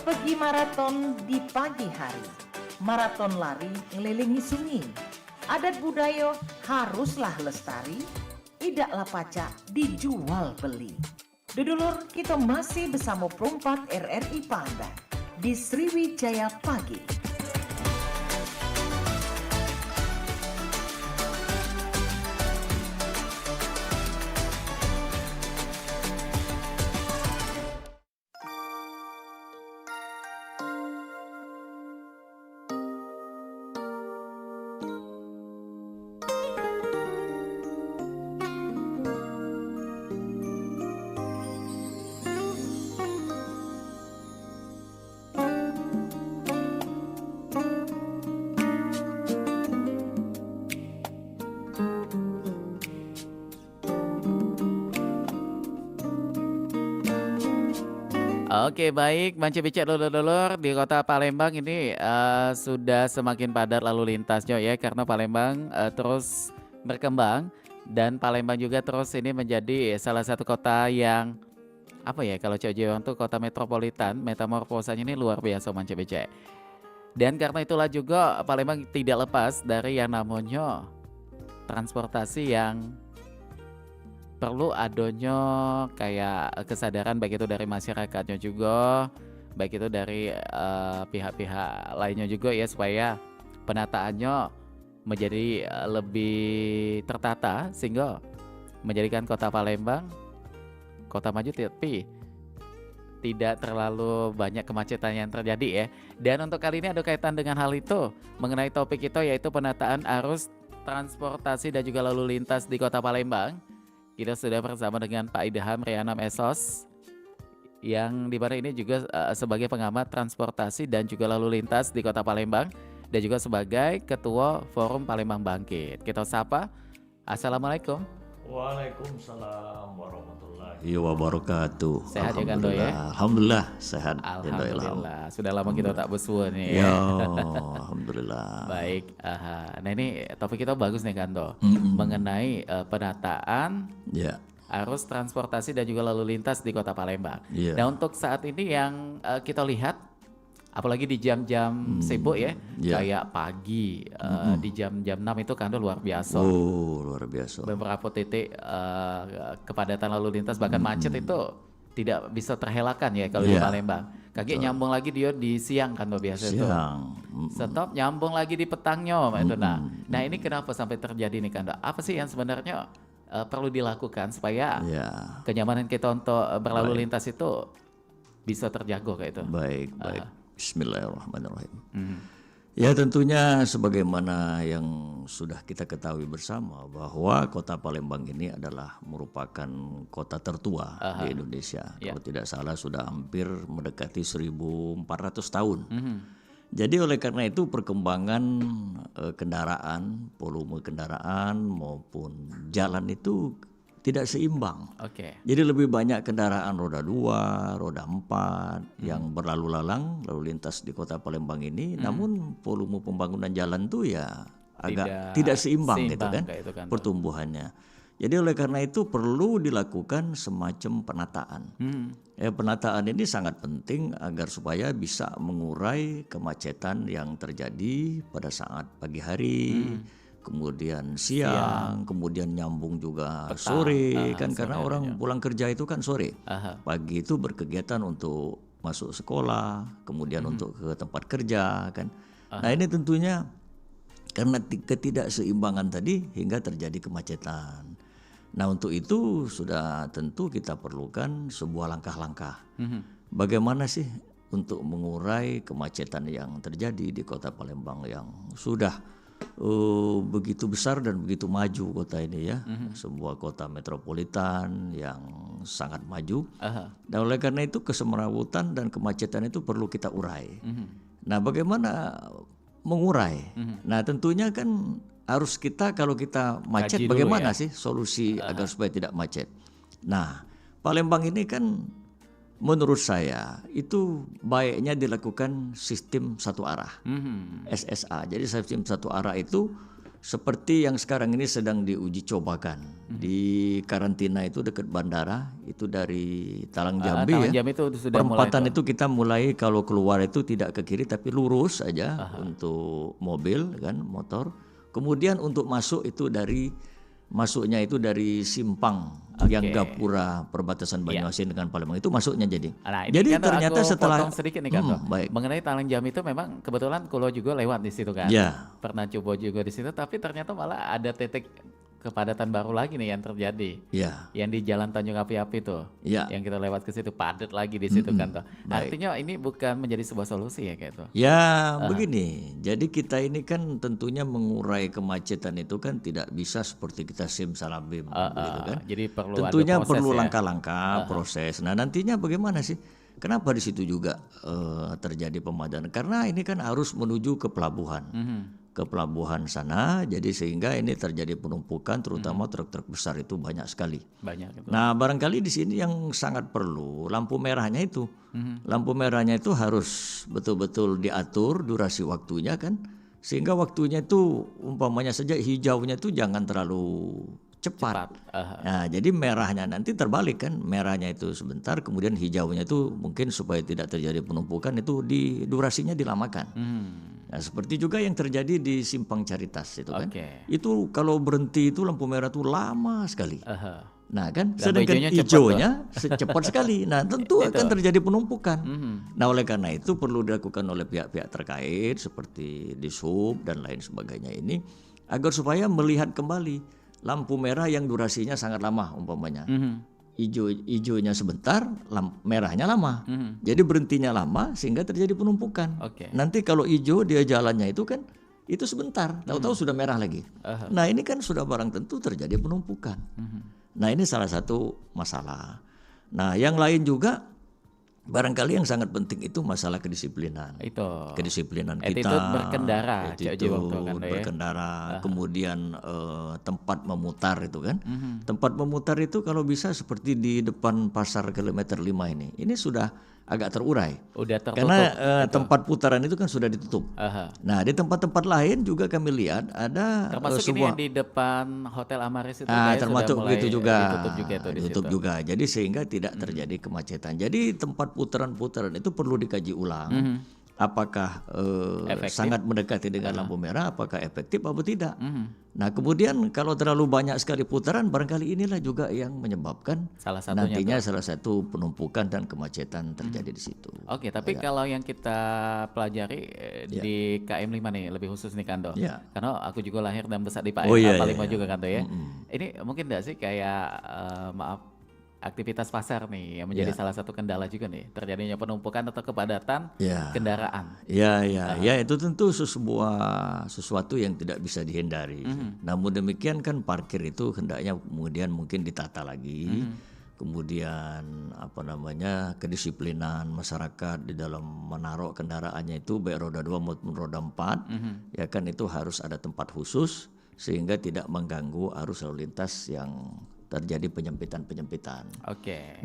Pergi maraton di pagi hari, maraton lari ngelilingi sungai. Adat budaya haruslah lestari, idaklah pacak dijual beli. Dudulur, kita masih bersama perempat RRI Palembang di Sriwijaya Pagi. Oke, baik, Manci Bicek dulur-dulur di kota Palembang ini sudah semakin padat lalu lintasnya ya, karena Palembang terus berkembang dan Palembang juga terus ini menjadi salah satu kota yang apa ya, kalau Cok Jiwang tuh kota metropolitan, metamorfosanya ini luar biasa Manci Bicek. Dan karena itulah juga Palembang tidak lepas dari yang namanya transportasi yang perlu adanya kayak kesadaran baik itu dari masyarakatnya juga, baik itu dari pihak-pihak lainnya juga ya, supaya penataannya menjadi lebih tertata sehingga menjadikan kota Palembang kota maju tapi tidak terlalu banyak kemacetan yang terjadi ya. Dan untuk kali ini ada kaitan dengan hal itu mengenai topik itu, yaitu penataan arus transportasi dan juga lalu lintas di kota Palembang. Kita sudah bersama dengan Pak Idham Rianam Esos, yang dimana ini juga sebagai pengamat transportasi dan juga lalu lintas di kota Palembang, dan juga sebagai Ketua Forum Palembang Bangkit. Kita sapa, Assalamualaikum. Waalaikumsalam warahmatullahi wabarakatuh. Sehat ya Kanto ya? Alhamdulillah sehat. Alhamdulillah. Sudah lama kita tak bersua nih ya. Alhamdulillah. Baik. Nah ini topik kita bagus nih Kanto, mengenai penataan arus transportasi dan juga lalu lintas di kota Palembang. Nah untuk saat ini yang kita lihat, apalagi di jam-jam sibuk ya, kayak pagi di jam-jam 6 itu kan luar biasa. Oh, luar biasa. Beberapa titik kepadatan lalu lintas bahkan macet itu tidak bisa terhelakkan ya kalau di Palembang. Kaki nyambung lagi dia di siang kan biasa itu. Stop nyambung lagi di petangnya itu. Nah ini kenapa sampai terjadi nih kan? Apa sih yang sebenarnya perlu dilakukan supaya kenyamanan kita untuk berlalu lintas itu bisa terjaga kayak itu? Baik. Bismillahirrahmanirrahim. Ya tentunya sebagaimana yang sudah kita ketahui bersama bahwa kota Palembang ini adalah merupakan kota tertua di Indonesia. Kalau tidak salah sudah hampir mendekati 1400 tahun. Jadi oleh karena itu perkembangan kendaraan, volume kendaraan maupun jalan itu tidak seimbang. Jadi lebih banyak kendaraan roda 2, roda 4 yang berlalu lalang lalu lintas di kota Palembang ini, namun volume pembangunan jalan tuh ya agak tidak seimbang gitu kan pertumbuhannya. Jadi oleh karena itu perlu dilakukan semacam penataan. Penataan ini sangat penting agar supaya bisa mengurai kemacetan yang terjadi pada saat pagi hari. Kemudian siang, kemudian nyambung juga sore kan, karena orang pulang kerja itu kan sore. Pagi itu berkegiatan untuk masuk sekolah, kemudian untuk ke tempat kerja kan. Nah ini tentunya karena ketidakseimbangan tadi hingga terjadi kemacetan. Nah untuk itu sudah tentu kita perlukan sebuah langkah-langkah. Bagaimana sih untuk mengurai kemacetan yang terjadi di kota Palembang yang sudah begitu besar dan begitu maju kota ini ya, sebuah kota metropolitan yang sangat maju. Dan oleh karena itu kesemerawutan dan kemacetan itu perlu kita urai. Nah bagaimana mengurai? Nah tentunya kan harus kita, kalau kita macet bagaimana sih solusi agar supaya tidak macet. Nah Palembang ini kan menurut saya itu baiknya dilakukan sistem satu arah, SSA. Jadi sistem satu arah itu seperti yang sekarang ini sedang diuji cobakan di karantina itu dekat bandara itu dari Talang Jambi Talang ya. Jambi itu sudah mulai Perempatan tuh. itu kita mulai kalau keluar itu tidak ke kiri tapi lurus aja untuk mobil kan, motor. Kemudian untuk masuk itu masuknya itu dari Simpang yang Gapura perbatasan Banyuasin dengan Palembang itu masuknya jadi. Nah, ini Jadi kan ternyata aku setelah potong sedikit nih kan, baik. mengenai Talang Jambi itu memang kebetulan Kulo juga lewat di situ kan. Ya. Pernah coba juga di situ, tapi ternyata malah ada titik kepadatan baru lagi nih yang terjadi. Ya. Yang di Jalan Tanjung Api-Api tuh. Ya. Yang kita lewat ke situ padat lagi di situ kan tuh. Baik. Artinya ini bukan menjadi sebuah solusi ya kayak itu. Ya begini, jadi kita ini kan tentunya mengurai kemacetan itu kan tidak bisa seperti kita simsalabim gitu kan. Jadi perlu Tentunya ada proses perlu ya. langkah-langkah proses. Nah nantinya bagaimana sih? Kenapa di situ juga terjadi pemadanan? Karena ini kan harus menuju ke pelabuhan, ke pelabuhan sana. Jadi sehingga ini terjadi penumpukan, terutama truk-truk besar itu banyak sekali. Banyak gitu. Nah barangkali di sini yang sangat perlu lampu merahnya itu, lampu merahnya itu harus betul-betul diatur durasi waktunya kan, sehingga waktunya itu umpamanya saja hijaunya itu jangan terlalu cepat. Nah, jadi merahnya nanti terbalik kan, merahnya itu sebentar, kemudian hijaunya itu mungkin supaya tidak terjadi penumpukan itu di durasinya dilamakan. Nah, seperti juga yang terjadi di Simpang Caritas itu kan, itu kalau berhenti itu lampu merah itu lama sekali. Nah kan, sedangkan hijaunya cepat sekali. Nah tentu akan terjadi penumpukan. Nah oleh karena itu perlu dilakukan oleh pihak-pihak terkait seperti Dishub dan lain sebagainya ini agar supaya melihat kembali lampu merah yang durasinya sangat lama umpamanya. Hijaunya sebentar, merahnya lama. Jadi berhentinya lama sehingga terjadi penumpukan. Nanti kalau hijau dia jalannya itu kan itu sebentar, tahu-tahu sudah merah lagi. Nah ini kan sudah barang tentu terjadi penumpukan. Nah ini salah satu masalah. Nah yang lain juga barangkali yang sangat penting itu masalah kedisiplinan. Kedisiplinan kita. Attitude berkendara. Berkendara. Kemudian tempat memutar itu kan. Tempat memutar itu kalau bisa seperti di depan pasar kilometer 5 ini. Ini sudah agak terurai. Udah tertutup. Karena tempat putaran itu kan sudah ditutup. Nah di tempat-tempat lain juga kami lihat ada termasuk ini yang di depan Hotel Amaris itu termasuk sudah mulai begitu juga. Ditutup juga. Jadi sehingga tidak terjadi kemacetan. Jadi tempat putaran-putaran itu perlu dikaji ulang. Apakah sangat mendekati dengan lampu merah, apakah efektif atau tidak. Nah kemudian kalau terlalu banyak sekali putaran, barangkali inilah juga yang menyebabkan nantinya salah satu penumpukan dan kemacetan terjadi di situ. Tapi kalau yang kita pelajari di KM 5 nih, lebih khusus nih Kanto. Karena aku juga lahir dan besar di Palembang juga Kanto ya. Ini mungkin enggak sih kayak aktivitas pasar nih yang menjadi salah satu kendala juga nih terjadinya penumpukan atau kepadatan kendaraan. Ya itu tentu sesuatu yang tidak bisa dihindari. Namun demikian kan parkir itu hendaknya kemudian mungkin ditata lagi. Kemudian kedisiplinan masyarakat di dalam menaruh kendaraannya itu baik roda 2 maupun roda 4 ya kan itu harus ada tempat khusus sehingga tidak mengganggu arus lalu lintas yang terjadi penyempitan.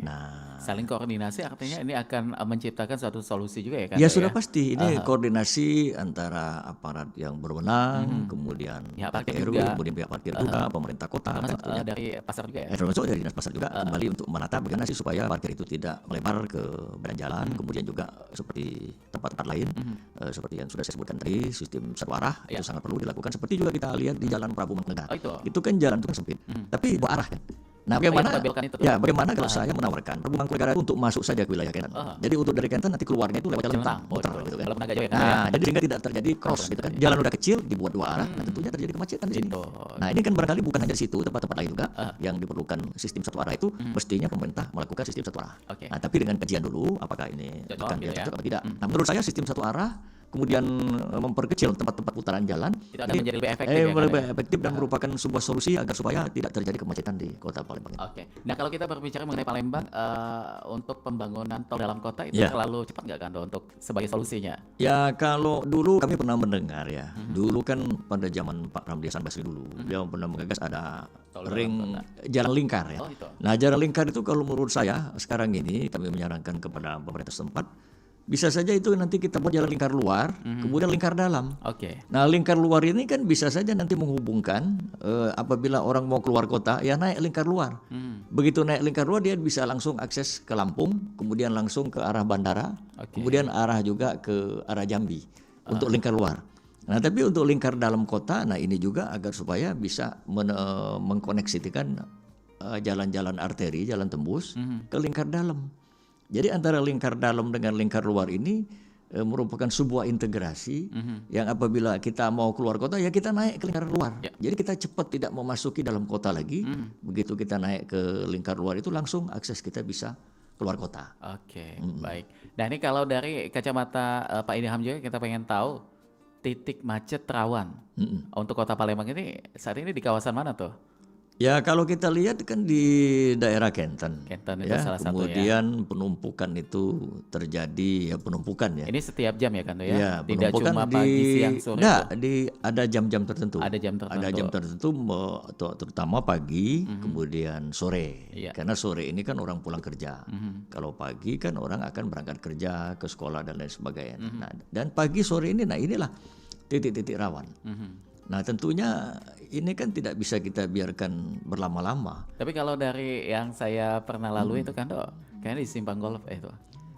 Nah, saling koordinasi artinya ini akan menciptakan suatu solusi juga ya kan? Ya sudah pasti ini koordinasi antara aparat yang berwenang, kemudian RW, kemudian pihak parkir juga, pemerintah kota, dari pasar juga ya? Termasuk dari dinas pasar juga kembali untuk menata bagaimana sih supaya parkir itu tidak melebar ke badan jalan, kemudian juga seperti tempat-tempat lain seperti yang sudah saya sebutkan tadi sistem satu arah itu sangat perlu dilakukan. Seperti juga kita lihat di Jalan Prabu Mangkunegaran. Itu kan jalan itu kan sempit, tapi dua arah kan. Nah, bagaimana kalau saya menawarkan Prabu Mangkunegaran untuk masuk saja ke wilayah Kenten. Jadi untuk dari Kenten nanti keluarnya itu lewat Jalan Lentang, muter gitu kan. Jadi sehingga tidak terjadi cross gitu kan. Jalan udah kecil dibuat dua arah, nah tentunya terjadi kemacetan di sini. Nah, ini kan barangkali bukan hanya di situ, tempat-tempat lain juga yang diperlukan sistem satu arah itu mestinya pemerintah melakukan sistem satu arah. Nah, tapi dengan kajian dulu apakah ini akan cocok atau tidak. Nah, menurut saya sistem satu arah kemudian memperkecil tempat-tempat putaran jalan itu akan menjadi lebih efektif, dan merupakan sebuah solusi agar supaya tidak terjadi kemacetan di kota Palembang. Nah kalau kita berbicara mengenai Palembang untuk pembangunan tol dalam kota itu terlalu cepat nggak kan untuk sebagai solusinya? Ya kalau dulu kami pernah mendengar ya, dulu kan pada zaman Pak Ramli Hasan Basri dulu dia pernah menggagas ada jalan lingkar ya. Nah jalan lingkar itu kalau menurut saya sekarang ini kami menyarankan kepada pemerintah setempat bisa saja itu nanti kita buat jalan lingkar luar, kemudian lingkar dalam. Oke. Nah, lingkar luar ini kan bisa saja nanti menghubungkan apabila orang mau keluar kota, ya naik lingkar luar. Begitu naik lingkar luar dia bisa langsung akses ke Lampung, kemudian langsung ke arah bandara, kemudian arah juga ke arah Jambi untuk lingkar luar. Nah, tapi untuk lingkar dalam kota, nah ini juga agar supaya bisa mengkoneksikan jalan-jalan arteri, jalan tembus ke lingkar dalam. Jadi antara lingkar dalam dengan lingkar luar ini merupakan sebuah integrasi yang apabila kita mau keluar kota ya kita naik ke lingkar luar. Jadi kita cepat tidak memasuki dalam kota lagi. Begitu kita naik ke lingkar luar itu langsung akses kita bisa keluar kota. Oke, baik. Nah ini kalau dari kacamata Pak Idham juga kita pengen tahu titik macet rawan untuk Kota Palembang ini saat ini di kawasan mana tuh? Ya kalau kita lihat kan di daerah Kenten, Kenten itu ya, salah satu ya. kemudian penumpukan itu terjadi ya penumpukan ya. Ini setiap jam ya kan tuh ya? Ya, Tidak penumpukan cuma pagi, siang, sore. ada jam-jam tertentu. Ada jam tertentu. Ada jam tertentu terutama pagi, kemudian sore. Iya. Karena sore ini kan orang pulang kerja. Kalau pagi kan orang akan berangkat kerja, ke sekolah dan lain sebagainya. Nah, dan pagi sore ini nah inilah titik-titik rawan. Nah tentunya ini kan tidak bisa kita biarkan berlama-lama. Tapi kalau dari yang saya pernah lalui itu kan tuh kayaknya di Simpang Golf itu.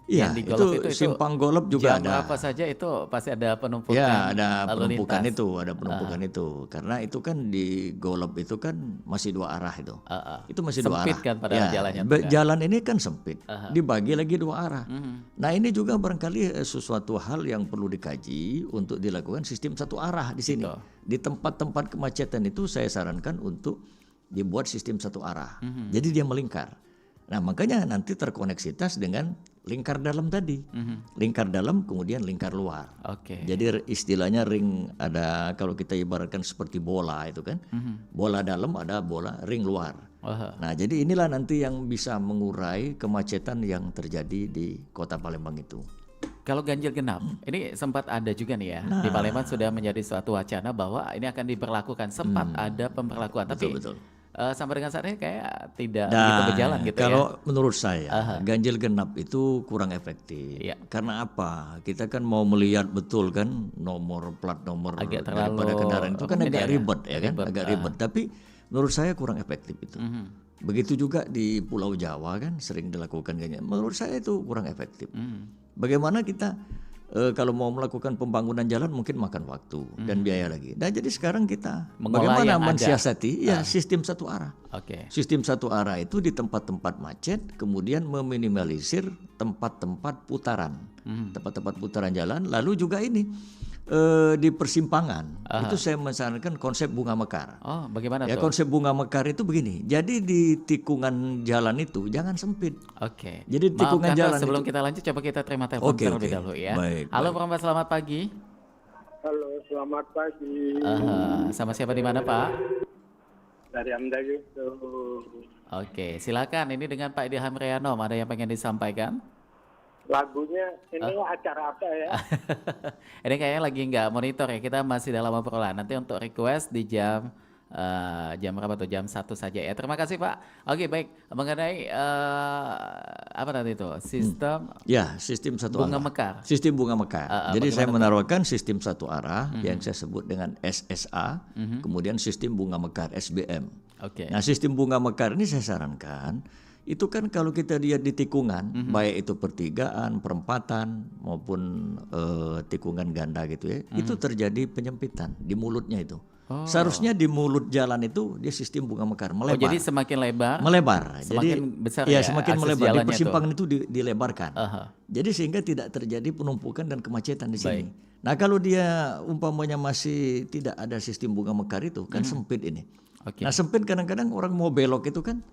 Iya, Yang di Golf itu Simpang Golf juga jam ada. berapa saja itu pasti ada penumpukan. Ya, ada lalu penumpukan lintas. itu, ada penumpukan itu. Karena itu kan di Golf itu kan masih dua arah itu. Itu masih dua arah. Sempit kan pada jalannya. Jalan ini kan sempit. Dibagi lagi dua arah. Nah, ini juga barangkali sesuatu hal yang perlu dikaji untuk dilakukan sistem satu arah di sini. Di tempat-tempat kemacetan itu saya sarankan untuk dibuat sistem satu arah. Jadi dia melingkar. Nah, makanya nanti terkoneksitas dengan lingkar dalam tadi. Lingkar dalam kemudian lingkar luar. Oke. Jadi istilahnya ring ada kalau kita ibaratkan seperti bola itu kan. Bola dalam ada bola ring luar. Nah, jadi inilah nanti yang bisa mengurai kemacetan yang terjadi di Kota Palembang itu. Kalau ganjil genap, ini sempat ada juga nih ya. Di Palembang sudah menjadi suatu wacana bahwa ini akan diberlakukan. Sempat ada pemberlakuan, tapi Betul. Sampai dengan saat ini kayak tidak begitu berjalan gitu kalau ya. menurut saya ganjil genap itu kurang efektif. Iya. Karena apa? Kita kan mau melihat betul kan nomor plat nomor Agak daripada terlalu kendaraan itu kan rumit agak ya, ribet ya kan, agak ribet. Tapi menurut saya kurang efektif itu. Begitu juga di Pulau Jawa kan sering dilakukan ganjil. Menurut saya itu kurang efektif. Bagaimana kita kalau mau melakukan pembangunan jalan mungkin makan waktu dan biaya lagi. Dan jadi sekarang kita Mengolah yang bagaimana ada. mensiasati ya sistem satu arah. Oke. Sistem satu arah itu di tempat-tempat macet, kemudian meminimalisir tempat-tempat putaran, tempat-tempat putaran jalan. Lalu juga ini di persimpangan itu saya menyarankan konsep bunga mekar. Oh, bagaimana Ya tuh? konsep bunga mekar itu begini. Jadi di tikungan jalan itu jangan sempit. Oke. Jadi Maaf, tikungan Kanto, jalan sebelum itu. kita lanjut coba kita terima telepon Oke, terlebih oke. dahulu ya. Baik, Halo baik. Pak, selamat pagi. Halo, selamat pagi. Sama siapa di mana Pak? Dari Amda gitu. Oke, silakan. Ini dengan Pak Idham Reanom, ada yang pengen disampaikan? Lagunya ini acara apa ya? Ini kayaknya lagi nggak monitor ya, kita masih dalam obrolan. Nanti untuk request di jam berapa tuh? Jam 1 saja ya. Terima kasih Pak. Oke baik, mengenai apa tadi itu? Sistem Ya, sistem satu bunga arah. mekar. Sistem bunga mekar. Jadi saya bagaimana menawarkan sistem satu arah yang saya sebut dengan SSA, kemudian sistem bunga mekar SBM. Oke. Nah, sistem bunga mekar ini saya sarankan itu kan kalau kita lihat di tikungan, baik itu pertigaan, perempatan maupun tikungan ganda gitu ya, itu terjadi penyempitan di mulutnya itu. Seharusnya di mulut jalan itu dia sistem bunga mekar Oh, melebar. jadi semakin lebar, Melebar. semakin Jadi besar ya ya semakin akses melebar di jalannya persimpangan itu dilebarkan. Aha. Jadi sehingga tidak terjadi penumpukan dan kemacetan di sini. Nah, kalau dia umpamanya masih tidak ada sistem bunga mekar itu kan sempit ini. Oke. Nah, sempit kadang-kadang orang mau belok itu kan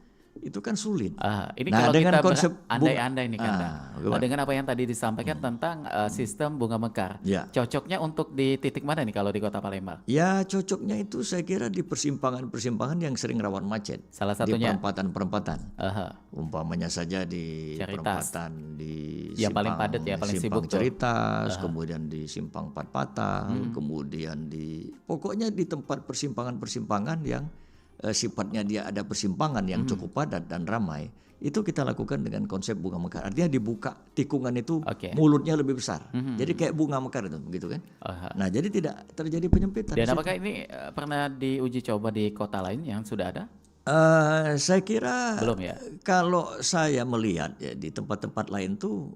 sulit. Ini Nah, kalau dengan kita konsep andai-andai nih kan, bagaimana? dengan apa yang tadi disampaikan tentang sistem bunga mekar, Ya. cocoknya untuk di titik mana nih kalau di Kota Palembang? Ya cocoknya itu saya kira di persimpangan-persimpangan yang sering rawan macet. Salah Di satunya, perempatan-perempatan. aha, Umpamanya saja di Ceritas. perempatan di Ya, paling padat ya, paling simpang sibuk tuh. Ceritas, kemudian di simpang Empat Patah, kemudian pokoknya di tempat persimpangan-persimpangan yang sifatnya dia ada persimpangan yang cukup padat dan ramai, itu kita lakukan dengan konsep bunga mekar. Artinya dibuka tikungan itu Oke. mulutnya lebih besar. Jadi kayak bunga mekar itu, gitu kan? Aha. Nah, jadi tidak terjadi penyempitan. Dan di situ. apakah ini pernah diuji coba di kota lain yang sudah ada? Saya kira Belum ya? kalau saya melihat ya di tempat-tempat lain tuh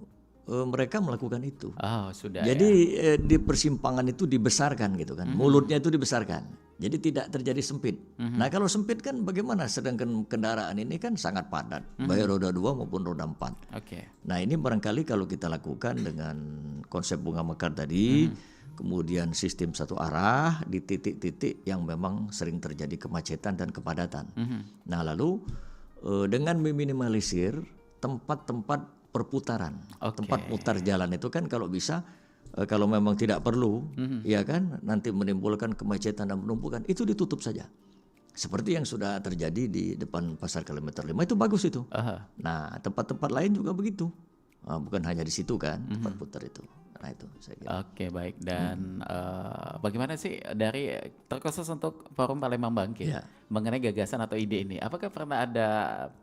mereka melakukan itu. Oh, sudah Jadi ya. di persimpangan itu dibesarkan gitu kan, mulutnya itu dibesarkan. Jadi tidak terjadi sempit. Nah kalau sempit kan bagaimana? Sedangkan kendaraan ini kan sangat padat, baik roda 2 maupun roda 4. Oke. Nah ini barangkali kalau kita lakukan dengan konsep bunga mekar tadi, kemudian sistem satu arah di titik-titik yang memang sering terjadi kemacetan dan kepadatan. Nah lalu dengan meminimalisir tempat-tempat perputaran, Oke. tempat putar jalan itu kan kalau bisa kalau memang tidak perlu, ya kan, nanti menimbulkan kemacetan dan penumpukan, itu ditutup saja. Seperti yang sudah terjadi di depan pasar kilometer 5 itu bagus itu. Aha. Nah, tempat-tempat lain juga begitu. Bukan hanya di situ kan, tempat putar itu. Nah, itu saya kira. Oke, baik. Dan bagaimana sih dari terkhusus untuk Forum Palembang Bangkit Ya. mengenai gagasan atau ide ini? Apakah pernah ada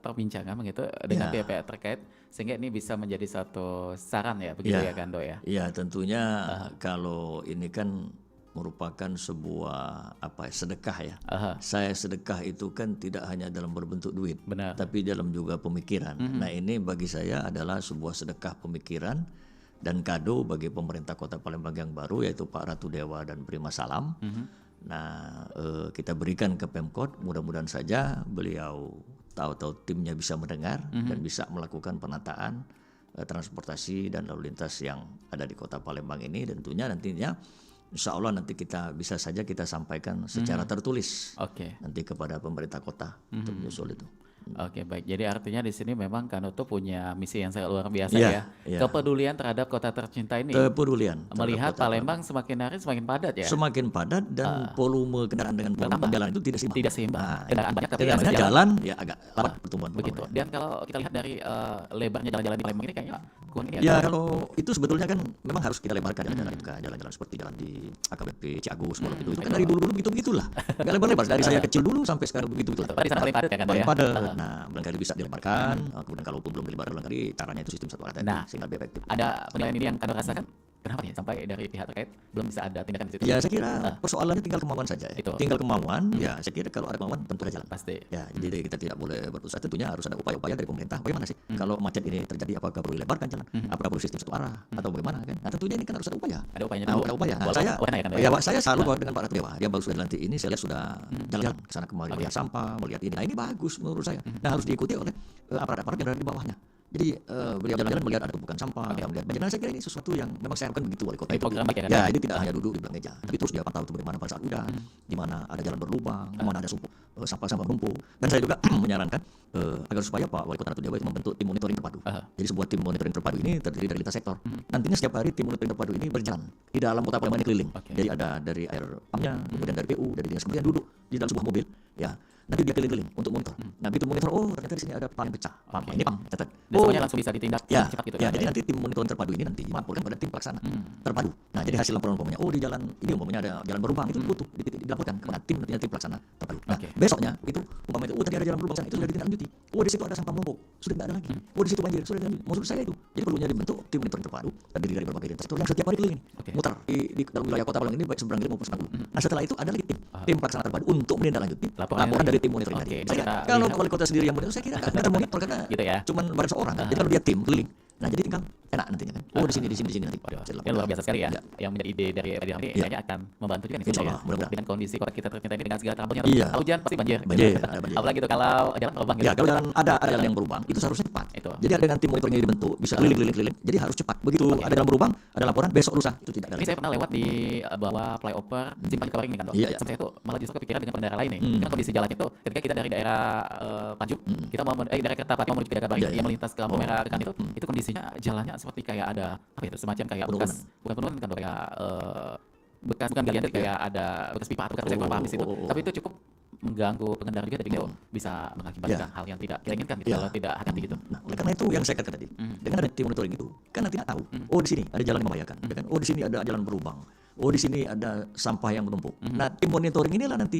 perbincangan begitu dengan Ya. pihak-pihak terkait sehingga ini bisa menjadi satu saran ya, begitu ya Kando ya? Iya, tentunya kalau ini kan merupakan sebuah sedekah ya. Aha. Saya sedekah itu kan tidak hanya dalam berbentuk duit, Benar. tapi dalam juga pemikiran. Nah, ini bagi saya adalah sebuah sedekah pemikiran dan kado bagi pemerintah Kota Palembang yang baru yaitu Pak Ratu Dewa dan Prima Salam. Nah, kita berikan ke Pemkot, mudah-mudahan saja beliau tahu-tahu timnya bisa mendengar dan bisa melakukan penataan transportasi dan lalu lintas yang ada di Kota Palembang ini. Tentunya nantinya insya Allah nanti kita bisa saja kita sampaikan secara tertulis Oke. nanti kepada pemerintah kota untuk menyusul itu. Oke, baik. Jadi artinya di sini memang Kando tuh punya misi yang sangat luar biasa Iya, ya. iya. Kepedulian terhadap kota tercinta ini. Kepedulian terhadap Melihat Kota Palembang semakin hari semakin padat ya. semakin padat dan volume kendaraan dengan volume Bertambah. jalan itu tidak seimbang. Tidak seimbang. Nah, Kendaraan banyak tapi kendaraan akses jalan ya agak lambat pertumbuhan. begitu. pembangunan. Dan kalau kita lihat dari lebarnya jalan-jalan di Palembang ini kayaknya kurang ini Ya kalau itu sebetulnya kan memang harus kita lebarkan jalan-jalan itu kan, jalan-jalan seperti jalan di AKBP Ciagus, Pondok itu kan dari dulu-dulu begitu-begitulah. Enggak lebar-lebar dari saya kecil dulu sampai sekarang begitu-begitu. Padahal di sana paling padat ya Kando Paling ya. padat. Nah, barangkali bisa dilebarkan. Kemudian kalaupun belum dilebarkan, barangkali caranya itu sistem satu arah tadi Nah, sehingga lebih efektif. Ada penilaian ini yang Kando rasakan kenapa nih sampai dari pihak terkait belum bisa ada tindakan di situ? Ya saya kira persoalannya tinggal kemauan saja ya. Itu. Tinggal kemauan, ya saya kira kalau ada kemauan tentu ada jalan. Pasti. Ya, jadi kita tidak boleh berputus asa. Tentunya harus ada upaya-upaya dari pemerintah. Bagaimana sih kalau macet ini terjadi? Apakah perlu dilebarkan jalan? Apakah perlu sistem satu arah atau bagaimana kan? Nah, tentunya ini kan harus ada upaya. Ada upayanya Nah, dulu. ada upaya. Nah, Walaupun saya, wacana ya, Kando ya, Pak, saya selalu dengan Pak Ratu Dewa. Dia baru sudah dilantik ini, saya lihat sudah jalan-jalan ke sana kemari, melihat sampah, melihat ini. Nah, ini bagus menurut saya. Nah, harus diikuti oleh aparat-aparat yang ada di bawahnya. Jadi beliau jalan-jalan melihat ada tumpukan sampah, melihat banjir. Nah, saya kira ini sesuatu yang memang saya harapkan begitu wali kota Baik, itu. program baik ya, kan? Ya, ini tidak hanya duduk di belakang meja, tapi terus dia pantau itu bagaimana pada saat hujan, di mana ada jalan berlubang, di mana ada sampah-sampah menumpuk. Dan saya juga menyarankan agar supaya Pak Wali Kota Ratu Dewa itu membentuk tim monitoring terpadu. Jadi sebuah tim monitoring terpadu ini terdiri dari lintas sektor. Nantinya setiap hari tim monitoring terpadu ini berjalan di dalam Kota Palembang ini keliling. Oke. Jadi ada dari air pumpnya, kemudian dari PU, dari dinas kemudian duduk di dalam sebuah mobil, ya. Nanti dia keliling-keliling untuk monitor. Nah, begitu monitor, oh ternyata di sini ada pam pecah. Pam, ini pam, catat. Dan semuanya langsung bisa ditindak Ya, cepat gitu ya, kan? jadi nanti tim monitoring terpadu ini nanti melaporkan pada tim pelaksana terpadu. Nah, jadi hasil laporan umpamanya, oh di jalan ini umpamanya ada jalan berlubang itu butuh dilaporkan kepada tim nantinya tim pelaksana terpadu. Nah, Oke. besoknya itu umpamanya oh tadi ada jalan berlubang sana, itu sudah ditindaklanjuti. Oh di situ ada sampah menumpuk, sudah tidak ada lagi. Oh di situ banjir, sudah tidak ada. Maksud saya itu. Jadi perlunya dibentuk tim monitoring terpadu terdiri dari berbagai lintas sektor yang setiap hari keliling, Oke. mutar di dalam wilayah Kota Palembang ini baik seberang kiri maupun seberang ulu. Nah, setelah itu ada lagi tim pelaksana terpadu untuk menindaklanjuti Laporan laporan lagi. dari tim monitoring Oke, tadi. Saya kita kalau lihat. wali kota sendiri yang monitor, saya kira nggak termonitor karena Gitu ya. cuman baru seorang. Jadi kalau dia tim keliling, nah jadi tinggal enak nantinya kan. Oh di sini nanti. Waduh, Bisa ini dilaporkan. luar biasa sekali ya. Ya. Yang menjadi ide dari Pak Dirham ini Iya. kayaknya akan membantu juga nih Insya sebenarnya Allah, mudah-mudahan. dengan kondisi kota kita tercinta ini dengan segala trouble-nya. Iya. Kalau hujan pasti banjir. Banjir, Gitu. ada banjir. Apalagi itu kalau jalan berlubang gitu. Ya kalau ada jalan yang berubah itu seharusnya cepat. Itu. Jadi ada dengan tim monitoringnya dibentuk bisa keliling. Jadi harus cepat. Begitu ada jalan berubah, ada laporan besok lusa itu tidak ada. Ini saya pernah lewat di bawah flyover simpang Kawaring ini kan, Dok. Iya, iya. Saya tuh malah justru kepikiran dengan pengendara lain nih. Karena kondisi jalan itu ketika kita dari daerah Pajuk, kita mau daerah Kertapati mau menuju ke Kawaring Iya, iya. yang melintas ke lampu merah kan itu kondisinya jalannya seperti kayak ada apa itu semacam kayak bekas bukan penurunan kan, Dok, kayak bekas bukan galian kayak ada bekas pipa atau saya kurang paham di situ. Tapi itu cukup mengganggu pengendara juga, tapi itu bisa mengakibatkan hal yang tidak kita inginkan gitu Iya. kalau tidak hati-hati gitu. Nah, oleh karena itu yang saya katakan tadi, dengan ada tim monitoring itu, kan nanti tahu, oh di sini ada jalan yang membahayakan, ya kan? Oh di sini ada jalan berlubang, oh di sini ada sampah yang menumpuk. Nah, tim monitoring inilah nanti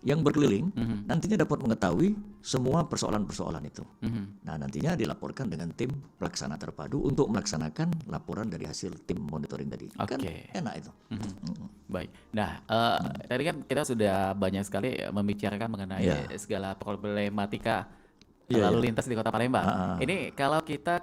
yang berkeliling Mhm. nantinya dapat mengetahui semua persoalan-persoalan itu. Mhm. Nah, nantinya dilaporkan dengan tim pelaksana terpadu untuk melaksanakan laporan dari hasil tim monitoring tadi. Kan Oke. enak itu. Baik. Nah, tadi kan kita sudah banyak sekali membicarakan mengenai Iya. segala problematika Iya, lalu iya. lintas di Kota Palembang. Ah, ah. Ini kalau kita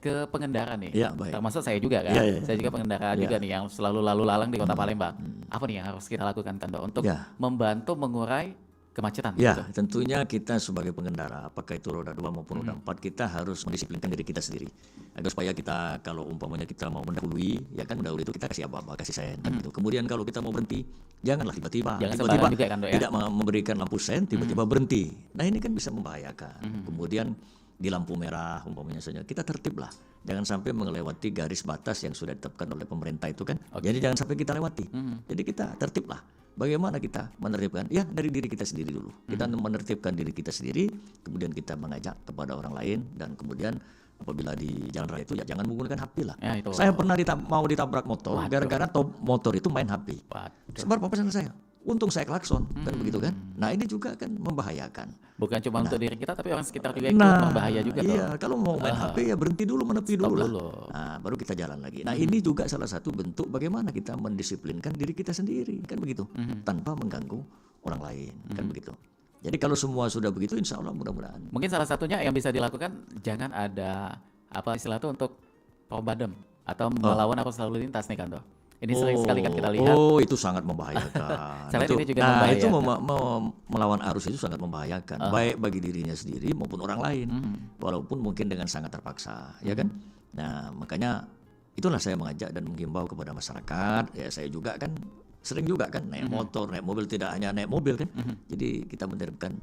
ke pengendara nih, Iya, baik. termasuk saya juga kan, Iya, iya, saya iya. juga pengendara Iya. juga nih yang selalu lalu lalang di Kota Palembang. Apa nih yang harus kita lakukan kan, Dok, untuk Iya. membantu mengurai kemacetan Ya, gitu? tentunya kita sebagai pengendara, apakah itu roda 2 maupun roda 4, kita harus mendisiplinkan diri kita sendiri. Agar supaya kita, kalau umpamanya kita mau mendahului, ya kan mendahului itu kita kasih apa-apa, kasih sen, kan gitu. Kemudian kalau kita mau berhenti, janganlah tiba-tiba. Jangan Tiba-tiba sembarangan juga kan, Dok, ya? tidak memberikan lampu sen, tiba-tiba berhenti. Nah ini kan bisa membahayakan. Kemudian di lampu merah umpamanya saja, kita tertib lah. Jangan sampai melewati garis batas yang sudah ditetapkan oleh pemerintah itu kan. Jadi jangan sampai kita lewati. Jadi kita tertib lah. Bagaimana kita menertibkan? Ya dari diri kita sendiri dulu. Kita menertibkan diri kita sendiri, kemudian kita mengajak kepada orang lain, dan kemudian apabila di jalan raya itu ya jangan menggunakan HP lah. Ya, itu. Saya pernah mau ditabrak motor, Waduh. gara-gara motor itu main HP. Waduh. Sebar papasan saya. Untung saya klakson, kan begitu kan. Nah ini juga kan membahayakan. Bukan cuma untuk diri kita, tapi orang sekitar juga ikut berbahaya juga, Dok. iya, kalau mau main HP ya berhenti dulu, menepi Stop dulu lah. dulu. Nah, baru kita jalan lagi. Nah, ini juga salah satu bentuk bagaimana kita mendisiplinkan diri kita sendiri, kan begitu, tanpa mengganggu orang lain, kan begitu. Jadi kalau semua sudah begitu, insya Allah mudah-mudahan. Mungkin salah satunya yang bisa dilakukan, jangan ada apa istilah itu untuk probadem atau melawan arus lalu lintas nih kan, Dok. Ini sering sekali kan kita lihat. Oh, itu sangat membahayakan. Selain Itu- ini juga nah, itu membahayakan. melawan arus itu sangat membahayakan, baik bagi dirinya sendiri maupun orang lain, walaupun mungkin dengan sangat terpaksa, ya kan. Nah, makanya itulah saya mengajak dan menghimbau kepada masyarakat. Ya, saya juga kan sering juga kan naik motor, naik mobil, tidak hanya naik mobil kan. Jadi kita menerapkan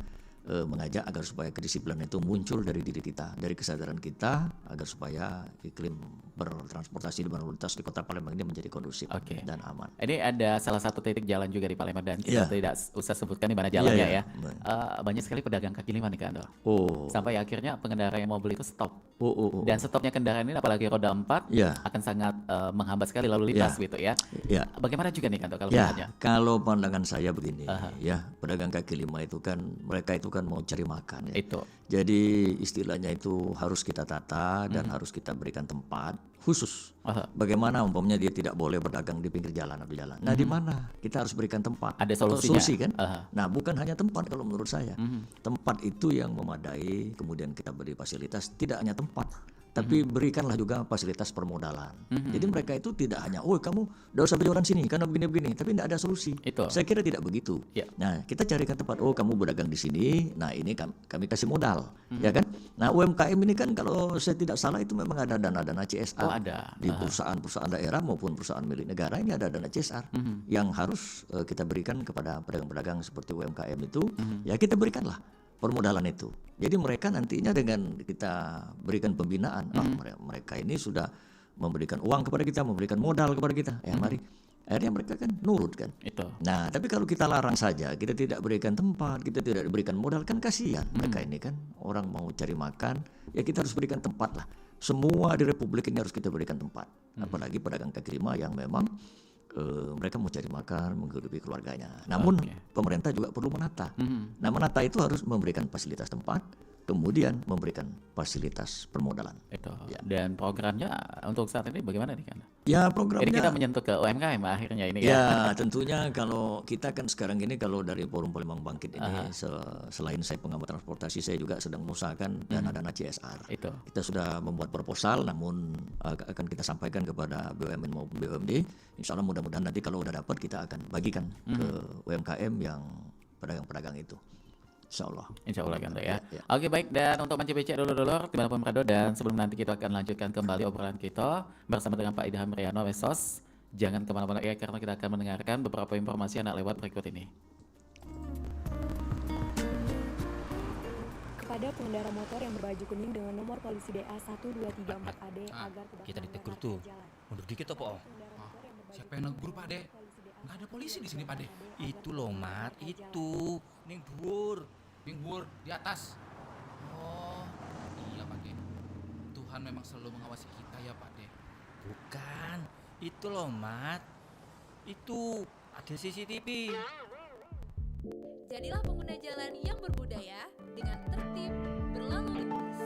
mengajak agar supaya kedisiplinan itu muncul dari diri kita, dari kesadaran kita, agar supaya iklim bertransportasi di lalu lintas di Kota Palembang ini menjadi kondusif Oke. dan aman. Ini ada salah satu titik jalan juga di Palembang dan Iya. kita tidak usah sebutkan di mana jalannya iya. ya. Banyak sekali pedagang kaki lima nih kan, Dok. Oh, Sampai akhirnya pengendara yang mobil itu stop. oh. Dan stopnya kendaraan ini apalagi roda 4 Iya. akan sangat menghambat sekali lalu lintas Iya. gitu ya. Ya. Bagaimana juga nih kan, Dok, kalau Ya, melihatnya? kalau pandangan saya begini, ya, pedagang kaki lima itu kan mereka itu kan mau cari makan ya. Itu. Jadi istilahnya itu harus kita tata dan harus kita berikan tempat khusus. Aha. Bagaimana umpamanya dia tidak boleh berdagang di pinggir jalan atau jalan. Nah, di mana kita harus berikan tempat? Ada Atau solusinya. solusi kan? Aha. Nah, bukan hanya tempat kalau menurut saya. Tempat itu yang memadai, kemudian kita beri fasilitas, tidak hanya tempat, tapi berikanlah juga fasilitas permodalan. Jadi mereka itu tidak hanya, oh kamu udah usah berjualan sini karena begini-begini, tapi tidak ada solusi. Itu. Saya kira tidak begitu. Ya. Nah, kita carikan tempat, oh kamu berdagang di sini, nah ini kami kasih modal, ya kan? Nah, UMKM ini kan kalau saya tidak salah itu memang ada dana-dana CSR. Oh, ada. Di perusahaan-perusahaan daerah maupun perusahaan milik negara ini ada dana CSR yang harus kita berikan kepada pedagang-pedagang seperti UMKM itu, ya kita berikanlah permodalan itu. Jadi mereka nantinya dengan kita berikan pembinaan, mereka ini sudah memberikan uang kepada kita, memberikan modal kepada kita, ya mari. Akhirnya mereka kan nurut kan. Itu. Nah, tapi kalau kita larang saja, kita tidak berikan tempat, kita tidak berikan modal, kan kasihan. Mereka ini kan orang mau cari makan, ya kita harus berikan tempat lah. Semua di Republik ini harus kita berikan tempat. Apalagi pedagang kaki lima yang memang mereka mau cari makan, menghidupi keluarganya. Namun pemerintah juga perlu menata. Nah, menata itu harus memberikan fasilitas tempat, kemudian memberikan fasilitas permodalan. Itu. Ya. Dan programnya untuk saat ini bagaimana nih kan? Ya, Jadi programnya. kita menyentuh ke UMKM akhirnya ini ya. Ya, tentunya kalau kita kan sekarang ini kalau dari Forum Palembang Bangkit ini selain saya pengamat transportasi, saya juga sedang mengusahakan dana-dana CSR. Itu. Kita sudah membuat proposal, namun akan kita sampaikan kepada BUMN maupun BUMD. Insya Allah mudah-mudahan nanti kalau udah dapat kita akan bagikan ke UMKM yang pedagang-pedagang itu. Insya Allah. Insya Allah kan, Dok ya. Ya. Oke baik, dan untuk Manci Becek dulur-dulur dimanapun berada, dan sebelum nanti kita akan lanjutkan kembali obrolan kita bersama dengan Pak Idham Riano Wesos. Jangan kemana-mana ya, karena kita akan mendengarkan beberapa informasi yang lewat berikut ini. Kepada pengendara motor yang berbaju kuning dengan nomor polisi DA 1234AD agar tidak kita melanggar ditegur aturan tuh. jalan. Mundur dikit apa, oh? Pengendara motor yang berbaju Siapa yang negur, Pak De? Nggak ada polisi di sini, Pak De. Itu loh, Mat. Itu. Ning dhuwur. Bingbur di atas. Oh, iya, Pak De. Tuhan memang selalu mengawasi kita ya, Pak De. Bukan. Itu loh, Mat. Itu ada CCTV. Jadilah pengguna jalan yang berbudaya dengan tertib berlalu lintas.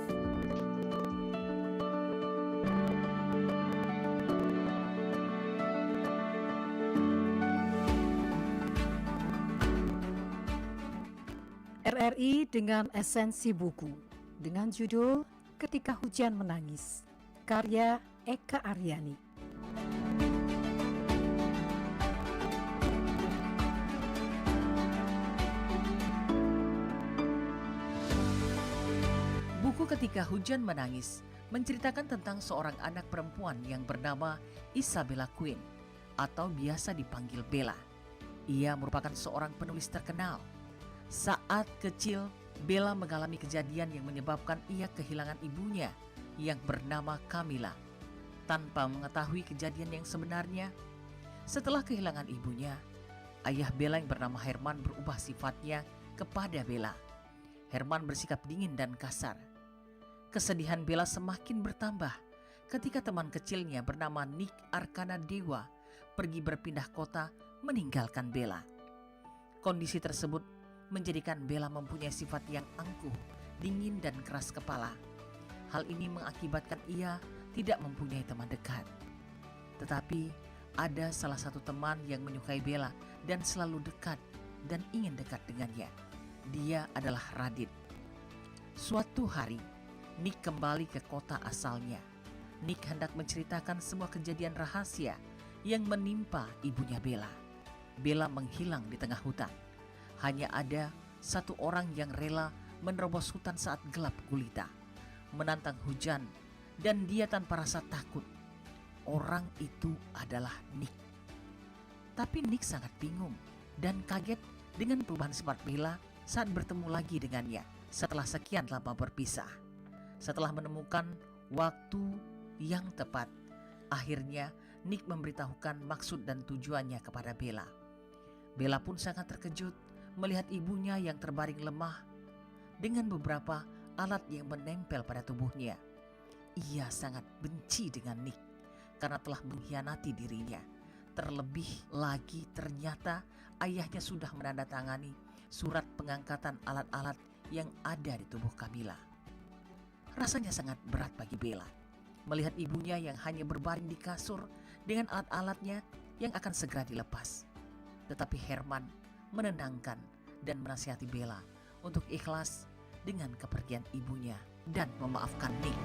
RRI dengan esensi buku dengan judul Ketika Hujan Menangis, karya Eka Aryani. Buku Ketika Hujan Menangis menceritakan tentang seorang anak perempuan yang bernama Isabella Quinn atau biasa dipanggil Bella. Ia merupakan seorang penulis terkenal. Saat kecil, Bella mengalami kejadian yang menyebabkan ia kehilangan ibunya yang bernama Camilla. Tanpa mengetahui kejadian yang sebenarnya, setelah kehilangan ibunya, ayah Bella yang bernama Herman berubah sifatnya kepada Bella. Herman bersikap dingin dan kasar. Kesedihan Bella semakin bertambah ketika teman kecilnya bernama Nick Arkana Dewa pergi berpindah kota meninggalkan Bella. Kondisi tersebut menjadikan Bella mempunyai sifat yang angkuh, dingin dan keras kepala. Hal ini mengakibatkan ia tidak mempunyai teman dekat. Tetapi ada salah satu teman yang menyukai Bella dan selalu dekat dan ingin dekat dengannya. Dia adalah Radit. Suatu hari, Nick kembali ke kota asalnya. Nick hendak menceritakan semua kejadian rahasia yang menimpa ibunya Bella. Bella menghilang di tengah hutan. Hanya ada satu orang yang rela menerobos hutan saat gelap gulita, menantang hujan, dan dia tanpa rasa takut. Orang itu adalah Nick. Tapi Nick sangat bingung dan kaget dengan perubahan sifat Bella saat bertemu lagi dengannya setelah sekian lama berpisah. Setelah menemukan waktu yang tepat, akhirnya Nick memberitahukan maksud dan tujuannya kepada Bella. Bella pun sangat terkejut melihat ibunya yang terbaring lemah dengan beberapa alat yang menempel pada tubuhnya. Ia sangat benci dengan Nick karena telah mengkhianati dirinya. Terlebih lagi ternyata ayahnya sudah menandatangani surat pengangkatan alat-alat yang ada di tubuh Camilla. Rasanya sangat berat bagi Bella melihat ibunya yang hanya berbaring di kasur dengan alat-alatnya yang akan segera dilepas. Tetapi Herman menenangkan dan menasihati Bella untuk ikhlas dengan kepergian ibunya dan memaafkan Nick.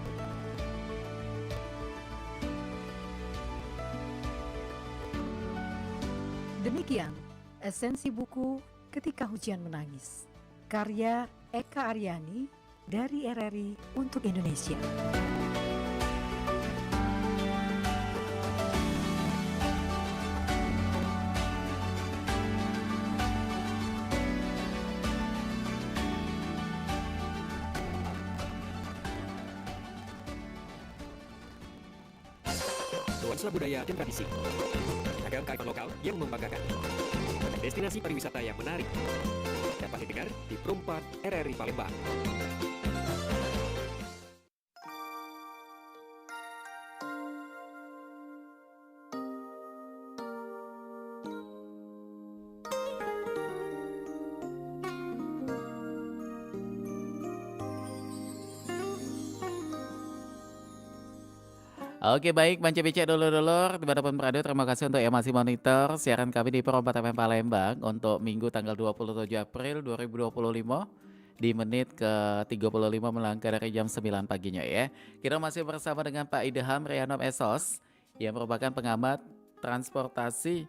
Demikian esensi buku Ketika Hujan Menangis, karya Eka Aryani dari RRI untuk Indonesia. Nuansa budaya dan tradisi, ragam kearifan lokal yang membanggakan, destinasi pariwisata yang menarik, dapat didengar di Perumpat RRI Palembang. Oke baik, Banca Becek dulur-dulur dimanapun berada, terima kasih untuk yang masih monitor siaran kami di Perumpat FM Palembang untuk Minggu tanggal 27 April 2025 di menit ke-35 melangkah dari jam 9 paginya ya. Kita masih bersama dengan Pak Idham Rianom Esos yang merupakan pengamat transportasi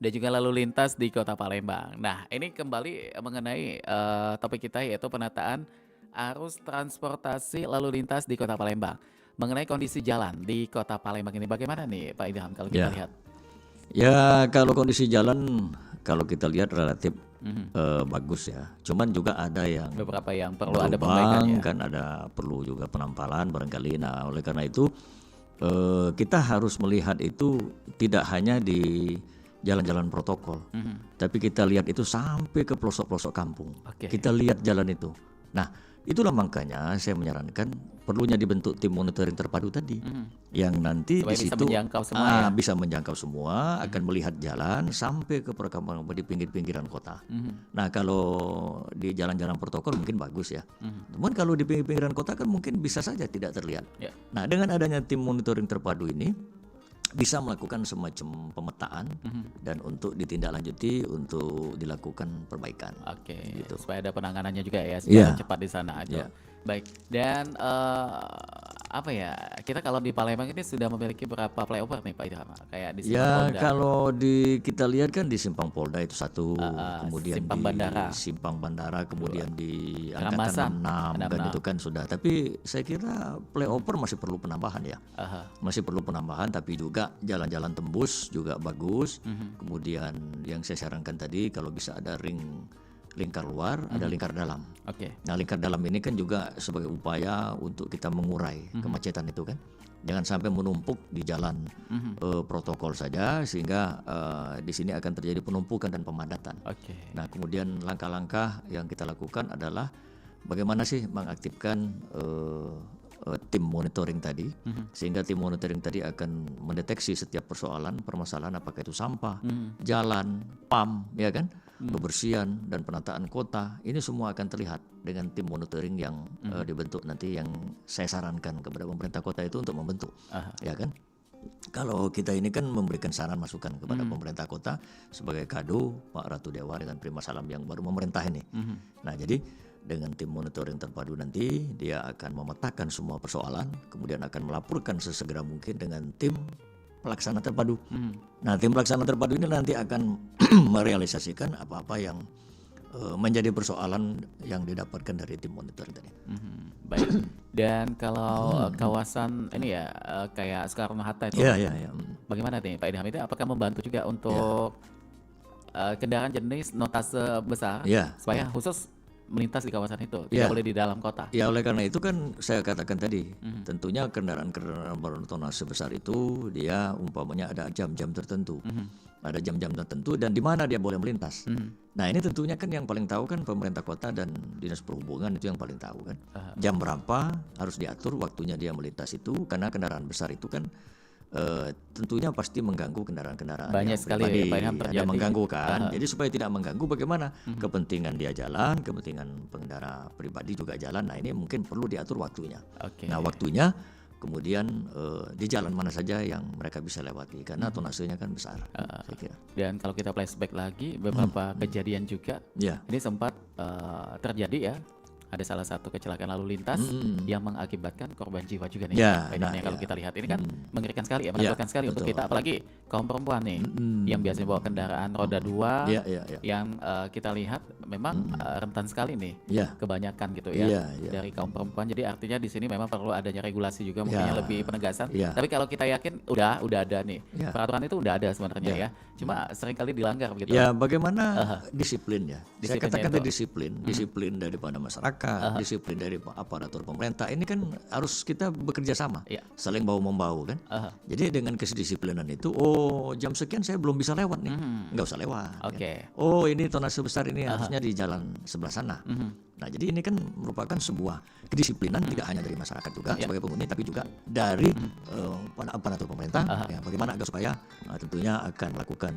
dan juga lalu lintas di Kota Palembang. Nah ini kembali mengenai topik kita yaitu penataan arus transportasi lalu lintas di Kota Palembang. Mengenai kondisi jalan di Kota Palembang ini bagaimana nih Pak Idham kalau kita lihat? Ya kalau kondisi jalan kalau kita lihat relatif bagus ya. Cuman juga ada yang beberapa yang perlu ada perbaikannya. Kan ada perlu juga penampalan barangkali. Nah oleh karena itu kita harus melihat itu tidak hanya di jalan-jalan protokol, tapi kita lihat itu sampai ke pelosok-pelosok kampung. Kita lihat jalan itu. Nah Itulah makanya saya menyarankan perlunya dibentuk tim monitoring terpadu tadi, yang nanti Supaya di bisa situ menjangkau semua ya? bisa menjangkau semua, akan melihat jalan sampai ke perkampungan di pinggir-pinggiran kota. Nah kalau di jalan-jalan protokol mungkin bagus ya, namun kalau di pinggir-pinggiran kota kan mungkin bisa saja tidak terlihat. Ya. Nah dengan adanya tim monitoring terpadu ini bisa melakukan semacam pemetaan dan untuk ditindaklanjuti untuk dilakukan perbaikan. Oke, Gitu. supaya ada penanganannya juga ya, Iya. secara cepat di sana aja. Iya. Baik, dan apa ya, kita kalau di Palembang ini sudah memiliki berapa flyover nih Pak Idham? Kayak di Simpang Ya Polda. kalau kita lihat kan di Simpang Polda itu satu, kemudian Simpang di Bandara. Simpang Bandara, kemudian di Ramasan, Angkatan 6 kan itu kan sudah. Tapi saya kira flyover masih perlu penambahan ya. Masih perlu penambahan, tapi juga jalan-jalan tembus juga bagus. Kemudian yang saya sarankan tadi kalau bisa ada lingkar luar, ada lingkar dalam. Oke. Nah lingkar dalam ini kan juga sebagai upaya untuk kita mengurai kemacetan itu kan. Jangan sampai menumpuk di jalan protokol saja sehingga di sini akan terjadi penumpukan dan pemadatan. Oke. Nah kemudian langkah-langkah yang kita lakukan adalah bagaimana sih mengaktifkan tim monitoring tadi, sehingga tim monitoring tadi akan mendeteksi setiap permasalahan apakah itu sampah, jalan, PAM, ya kan, kebersihan dan penataan kota. Ini semua akan terlihat dengan tim monitoring yang dibentuk nanti, yang saya sarankan kepada pemerintah kota itu untuk membentuk, ya kan. Kalau kita ini kan memberikan saran masukan kepada pemerintah kota sebagai kado Pak Ratu Dewa dengan Prima Salam yang baru memerintah ini. Nah jadi dengan tim monitoring terpadu nanti dia akan memetakan semua persoalan, kemudian akan melaporkan sesegera mungkin dengan tim pelaksana terpadu. Nah tim pelaksana terpadu ini nanti akan merealisasikan apa-apa yang menjadi persoalan yang didapatkan dari tim monitoring tadi. Baik. Dan kalau kawasan ini ya kayak Soekarno-Hatta itu, Iya. bagaimana nih Pak Idham, itu apakah membantu juga untuk kendaraan jenis notase besar Iya, supaya khusus melintas di kawasan itu, tidak boleh di dalam kota? Ya oleh karena itu kan saya katakan tadi, tentunya kendaraan-kendaraan bertonase besar itu dia umpamanya ada jam-jam tertentu. Ada jam-jam tertentu dan di mana dia boleh melintas. Nah ini tentunya kan yang paling tahu kan pemerintah kota dan dinas perhubungan, itu yang paling tahu kan. Jam berapa harus diatur waktunya dia melintas itu, karena kendaraan besar itu kan tentunya pasti mengganggu kendaraan-kendaraan Banyak yang sekali pribadi, Pak Ilham ada terjadi. mengganggu kan. Jadi supaya tidak mengganggu, bagaimana kepentingan dia jalan, kepentingan pengendara pribadi juga jalan. Nah ini mungkin perlu diatur waktunya. Oke. Nah waktunya kemudian di jalan mana saja yang mereka bisa lewati, karena tonasenya kan besar, saya kira. Dan kalau kita flashback lagi beberapa kejadian juga, Ya. ini sempat terjadi ya. Ada salah satu kecelakaan lalu lintas yang mengakibatkan korban jiwa juga nih. Ya, Pak Idham, nah, kalau ya. kita lihat ini kan mengerikan sekali ya, menakutkan sekali untuk betul. kita, apalagi kaum perempuan nih yang biasanya bawa kendaraan roda 2 Ya. yang kita lihat memang rentan sekali nih, Ya. kebanyakan gitu ya, Ya. dari kaum perempuan. Jadi artinya di sini memang perlu adanya regulasi juga, mungkin Ya. lebih penegasan. Ya. Tapi kalau kita yakin udah ada nih Ya. peraturan itu, udah ada sebenarnya ya, cuma seringkali dilanggar begitu. Ya bagaimana disiplinnya? Saya Disiplinnya katakan itu. tadi disiplin daripada masyarakat, disiplin dari aparatur pemerintah. Ini kan harus kita bekerja sama, Iya. saling bahu membahu kan. Jadi dengan kedisiplinan itu, oh jam sekian saya belum bisa lewat nih, nggak usah lewat. Oke. Kan? Oh ini tonase besar ini harusnya di jalan sebelah sana. Nah jadi ini kan merupakan sebuah kedisiplinan tidak hanya dari masyarakat juga sebagai penghuni, tapi juga dari aparatur pemerintah. Ya, bagaimana agar supaya tentunya akan melakukan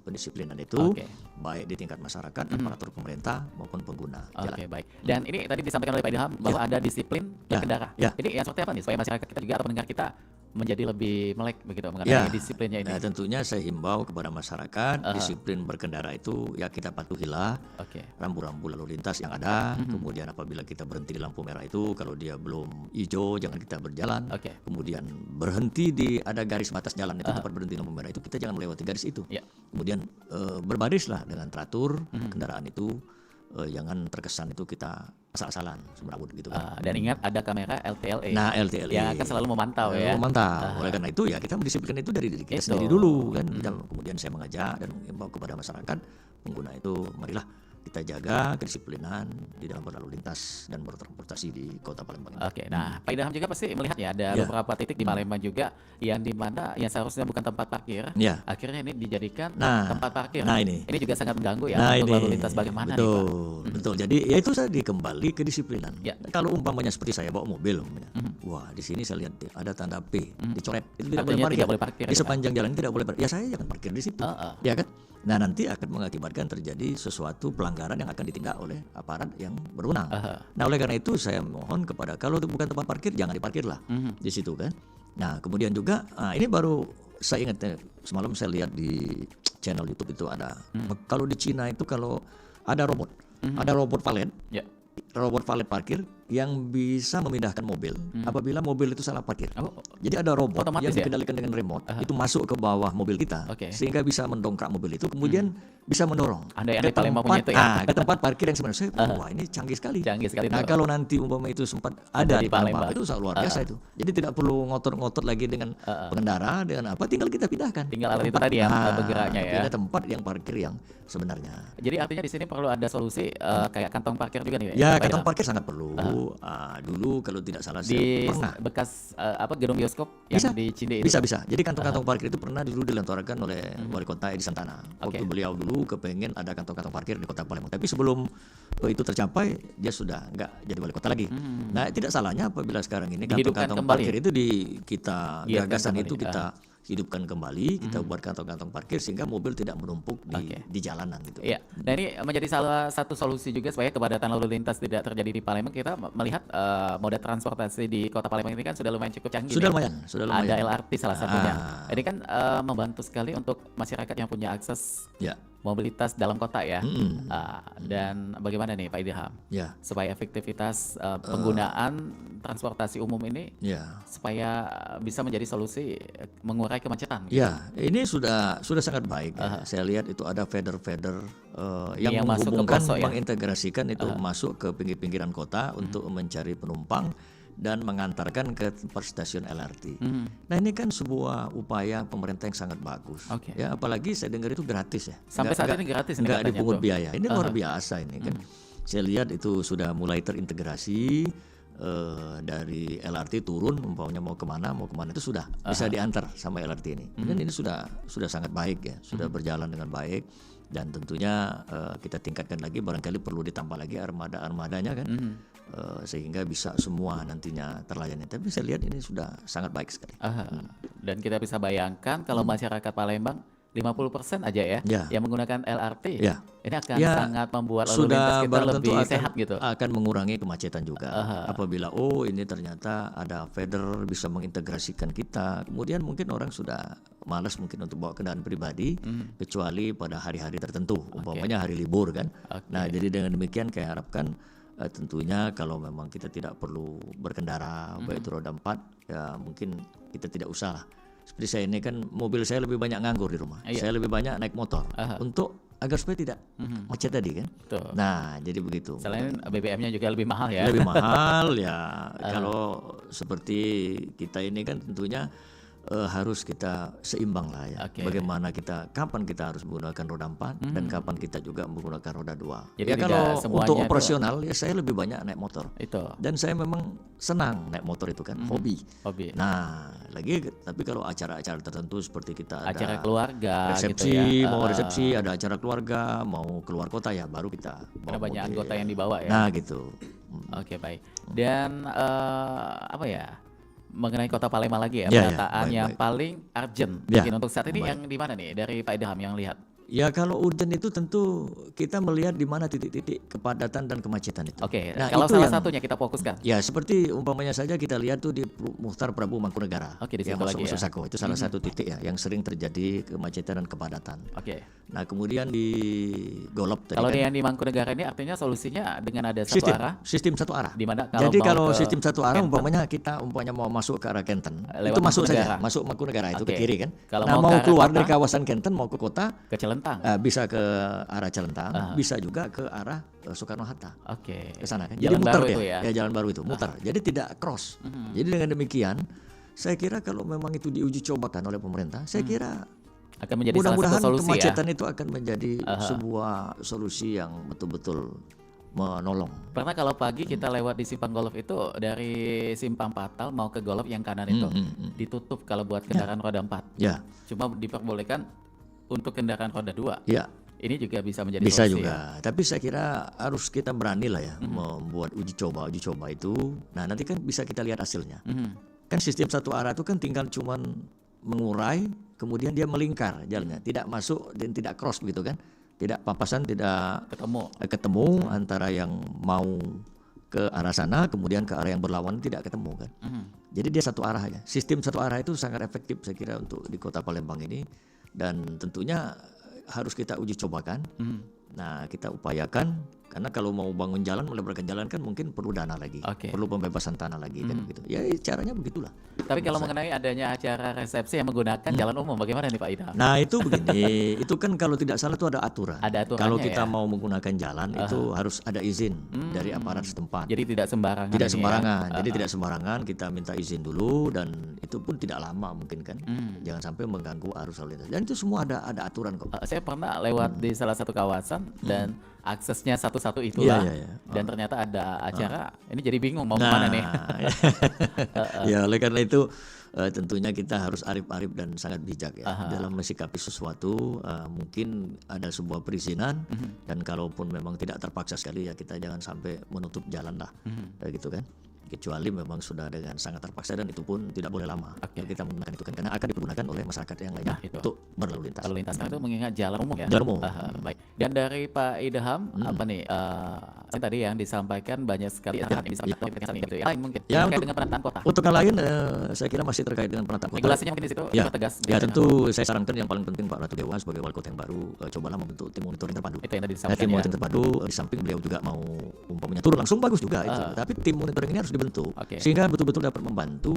pendisiplinan itu baik di tingkat masyarakat, aparatur pemerintah maupun pengguna jalan. Oke, baik. Dan ini tadi disampaikan oleh Pak Idham bahwa ada disiplin berkendara. Ini yang seperti apa nih supaya masyarakat kita juga atau pendengar kita menjadi lebih melek begitu mengenai disiplinnya ini? Nah, tentunya saya himbau kepada masyarakat disiplin berkendara itu ya kita patuhilah rambu-rambu lalu lintas yang ada. Kemudian apabila kita berhenti di lampu merah itu, kalau dia belum hijau jangan kita berjalan. Kemudian berhenti di ada garis batas jalan itu, tempat berhenti lampu merah itu kita jangan melewati garis itu. Kemudian berbarislah dengan teratur kendaraan itu. Jangan terkesan itu kita asal-asalan semrawut gitu kan. Dan ingat ada kamera LTLE. Nah LTLE yang akan selalu memantau ya. Memantau. Oleh karena itu ya kita mendisiplinkan itu dari diri kita sendiri dulu kan. Kemudian saya mengajak dan mengimbau kepada masyarakat pengguna itu, marilah kita jaga kedisiplinan di dalam berlalu lintas dan bertransportasi di Kota Palembang ini. Oke, nah Pak Idham juga pasti melihat ya ada Ya. beberapa titik di Palembang juga yang dimana yang seharusnya bukan tempat parkir, Ya. akhirnya ini dijadikan Nah, tempat parkir. nah ini. juga sangat mengganggu ya Nah untuk ini lalu lintas bagaimana nih Pak? betul, betul. Jadi ya itu tadi kembali kedisiplinan. Ya. Kalau umpamanya seperti saya bawa mobil, umpamanya, wah di sini saya lihat ada tanda P dicoret, itu tidak boleh Artinya parkir. tidak boleh parkir, Di ya, Pak? sepanjang jalan tidak boleh parkir. Ya saya jangan parkir di situ, ya kan? Nah nanti akan mengakibatkan terjadi sesuatu pelanggaran yang akan ditindak oleh aparat yang berwenang. Nah oleh karena itu saya mohon kepada kalau itu bukan tempat parkir jangan diparkirlah di situ kan. Nah kemudian juga ini baru saya ingat semalam saya lihat di channel YouTube itu ada kalau di Cina itu kalau ada robot valet, Ya. robot valet parkir yang bisa memindahkan mobil apabila mobil itu salah parkir. Oh, Jadi ada robot otomatis yang ya? dikendalikan dengan remote itu masuk ke bawah mobil kita Oke. sehingga bisa mendongkrak mobil itu kemudian bisa mendorong Andai-andai Palembang punya itu ya. ke tempat parkir yang sebenarnya wah ini canggih sekali. Canggih sekali Nah tuh. kalau nanti umpama itu sempat ada di di Palembang Palembang. itu sangat luar biasa itu. Jadi tidak perlu ngotot-ngotot lagi dengan pengendara dengan apa tinggal kita pindahkan. Tinggal alat itu tadi yang bergeraknya ya. Pindah tempat yang parkir yang sebenarnya. Jadi artinya di sini perlu ada solusi kayak kantong parkir juga nih Ya Pak kantong Idham? parkir sangat perlu. Dulu kalau tidak salah Di saya pernah. bekas gedung bioskop yang Bisa, di Cinde itu. bisa. Jadi kantong-kantong parkir itu pernah dulu dilentorkan oleh wali kota Edi Santana. Waktu Oke. beliau dulu kepengen ada kantong-kantong parkir di Kota Palembang. Tapi sebelum itu tercapai, dia sudah nggak jadi wali kota lagi. Nah, tidak salahnya apabila sekarang ini Dihidupkan kantong-kantong kembali. parkir itu kita Giatkan gagasan kembali. itu kita hidupkan kembali, kita buat kantong-kantong parkir sehingga mobil tidak menumpuk Oke. di jalanan gitu. Iya, nah ini menjadi salah satu solusi juga supaya kepadatan lalu lintas tidak terjadi di Palembang. Kita melihat moda transportasi di Kota Palembang ini kan sudah lumayan cukup canggih. Sudah nih. lumayan. Ada LRT salah satunya. Ah. Ini kan membantu sekali untuk masyarakat yang punya akses Ya. mobilitas dalam kota ya. Dan bagaimana nih Pak Idham Ya. supaya efektivitas penggunaan transportasi umum ini Ya. supaya bisa menjadi solusi mengurai kemacetan. Gitu. Ya, ini sudah sangat baik. Ya. Saya lihat itu ada feeder yang masuk ke menghubungkan, pelosok ya? mengintegrasikan itu masuk ke pinggir-pinggiran kota untuk mencari penumpang dan mengantarkan ke tempat stasiun LRT. Nah ini kan sebuah upaya pemerintah yang sangat bagus. Oke. Ya, apalagi saya dengar itu gratis ya. Sampai saat ini gratis nih nggak katanya dipungut tuh. biaya. Ini luar biasa ini kan. Saya lihat itu sudah mulai terintegrasi. Dari LRT turun umpamanya mau kemana itu sudah bisa diantar sama LRT ini dan ini sudah sangat baik ya, sudah berjalan dengan baik dan tentunya kita tingkatkan lagi, barangkali perlu ditambah lagi armadanya kan sehingga bisa semua nantinya terlayani, tapi saya lihat ini sudah sangat baik sekali. Dan kita bisa bayangkan kalau masyarakat Palembang 50% aja ya, yang menggunakan LRT, ini akan sangat membuat lalu lintas kita barang lebih tentu sehat gitu. akan mengurangi kemacetan juga. Apabila ini ternyata ada feeder bisa mengintegrasikan kita, kemudian mungkin orang sudah malas mungkin untuk bawa kendaraan pribadi, kecuali pada hari-hari tertentu, umpamanya hari libur kan. Nah jadi dengan demikian saya harapkan tentunya kalau memang kita tidak perlu berkendara, baik itu roda 4, ya mungkin kita tidak usah lah. Seperti saya ini kan mobil saya lebih banyak nganggur di rumah. Saya lebih banyak naik motor untuk agar supaya tidak macet tadi kan. Betul. Nah, jadi begitu. Selain BBM-nya juga lebih mahal ya. Lebih mahal ya. Kalau seperti kita ini kan tentunya harus kita seimbang lah ya. Bagaimana kapan kita harus menggunakan roda 4 dan kapan kita juga menggunakan roda 2. Jadi ya kalau semuanya untuk operasional ya saya lebih banyak naik motor. Itu. Dan saya memang senang naik motor itu kan, hobi. Nah, tapi kalau acara-acara tertentu seperti kita ada acara keluarga resepsi, gitu ya. mau resepsi, ada acara keluarga, mau keluar kota ya baru kita Karena banyak anggota yang dibawa ya. Nah, gitu. Oke, baik. Dan apa ya? Mengenai Kota Palembang lagi ya, Ya, penataan baik, yang baik. paling urgent Ya, mungkin untuk saat ini baik. yang di mana nih dari Pak Idham yang lihat? Ya kalau urgent itu tentu kita melihat di mana titik-titik kepadatan dan kemacetan itu. Oke, Nah, kalau itu salah yang- satunya kita fokuskan. Ya seperti umpamanya saja kita lihat tuh di Mukhtar Prabu Mangkunegara. Oke, di yang situ masuk lagi ya. Sosako itu salah satu titik ya yang sering terjadi kemacetan dan kepadatan. Oke. Nah kemudian di Golop tadi Kalau kan, yang di Mangkunegara ini artinya solusinya dengan ada satu arah. sistem satu arah. Di mana kalau Jadi mau kalau ke sistem satu arah Kenten, umpamanya mau masuk ke arah Kenten, Lewat itu masuk Mangkunegara. saja, masuk Mangkunegara itu Oke. ke kiri kan. Kalau Nah mau mau ke arah keluar kota, dari kawasan Kenten mau ke kota, ke Celentang. bisa ke arah Celentang, bisa juga ke arah Soekarno Hatta. Oke. Ke sana kan. Jalan Jadi muter baru dia. itu ya. Jalan baru itu muter. Jadi tidak cross. Jadi dengan demikian saya kira kalau memang itu diuji cobakan oleh pemerintah, saya kira Akan menjadi salah satu mudah-mudahan solusi ya. kemacetan itu akan menjadi sebuah solusi yang betul-betul menolong. Pernah kalau pagi kita lewat di simpang golf itu dari simpang Patal mau ke golf yang kanan itu ditutup kalau buat kendaraan roda 4. Ya. Cuma diperbolehkan untuk kendaraan roda 2. Ya. Ini juga bisa menjadi Bisa solusi juga. Tapi saya kira harus kita berani lah ya membuat uji coba itu. Nah, nanti kan bisa kita lihat hasilnya. Kan sistem satu arah itu kan tinggal cuman mengurai, kemudian dia melingkar jalannya, tidak masuk dan tidak cross begitu kan. Tidak papasan, tidak ketemu antara yang mau ke arah sana kemudian ke arah yang berlawan, tidak ketemu kan. Jadi dia satu arah aja. Sistem satu arah itu sangat efektif saya kira untuk di Kota Palembang ini, dan tentunya harus kita uji cobakan. Nah, kita upayakan, karena kalau mau bangun jalan, melebarkan jalan kan mungkin perlu dana lagi, perlu pembebasan tanah lagi kan gitu. Ya caranya begitulah. Tapi kalau mengenai adanya acara resepsi yang menggunakan jalan umum, bagaimana nih Pak Idham? Nah itu begini, itu kan kalau tidak salah itu ada aturan. Ada aturannya kalau kita ya? mau menggunakan jalan itu harus ada izin dari aparat setempat. Jadi tidak sembarangan. Tidak ini sembarangan. ya? Jadi tidak sembarangan, kita minta izin dulu, dan itu pun tidak lama mungkin kan. Jangan sampai mengganggu arus lalu lintas. Dan itu semua ada aturan kok. Saya pernah lewat di salah satu kawasan dan aksesnya satu-satu itulah. Dan ternyata ada acara. Ini jadi bingung mau kemana nih. Ya oleh karena itu tentunya kita harus arif-arif dan sangat bijak ya dalam mensikapi sesuatu. Mungkin ada sebuah perizinan, dan kalaupun memang tidak terpaksa sekali ya kita jangan sampai menutup jalan lah, gitu kan. Kecuali memang sudah dengan sangat terpaksa, dan itu pun tidak boleh lama kita menggunakan itu kan, karena akan digunakan oleh masyarakat yang lainnya untuk berlalu lintas. Lalu lintas itu mengingat jalan umum ya. Jalan umum. Baik. Dan dari Pak Idham apa nih? Tadi yang disampaikan banyak sekali yang bisa gitu ya. Lain mungkin terkait dengan penataan kota. Untuk yang lain saya kira masih terkait dengan penataan kota. Regulasinya mungkin di situ tegas. Ya tentu saya sarankan yang paling penting Pak Ratu Dewa sebagai wali kota yang baru, cobalah membentuk tim monitoring terpadu. Itu yang tadi disampaikan. Tim monitoring terpadu, di samping beliau juga mau umpamanya turun langsung bagus juga itu. Tapi tim monitoring ini harus dibentuk sehingga betul-betul dapat membantu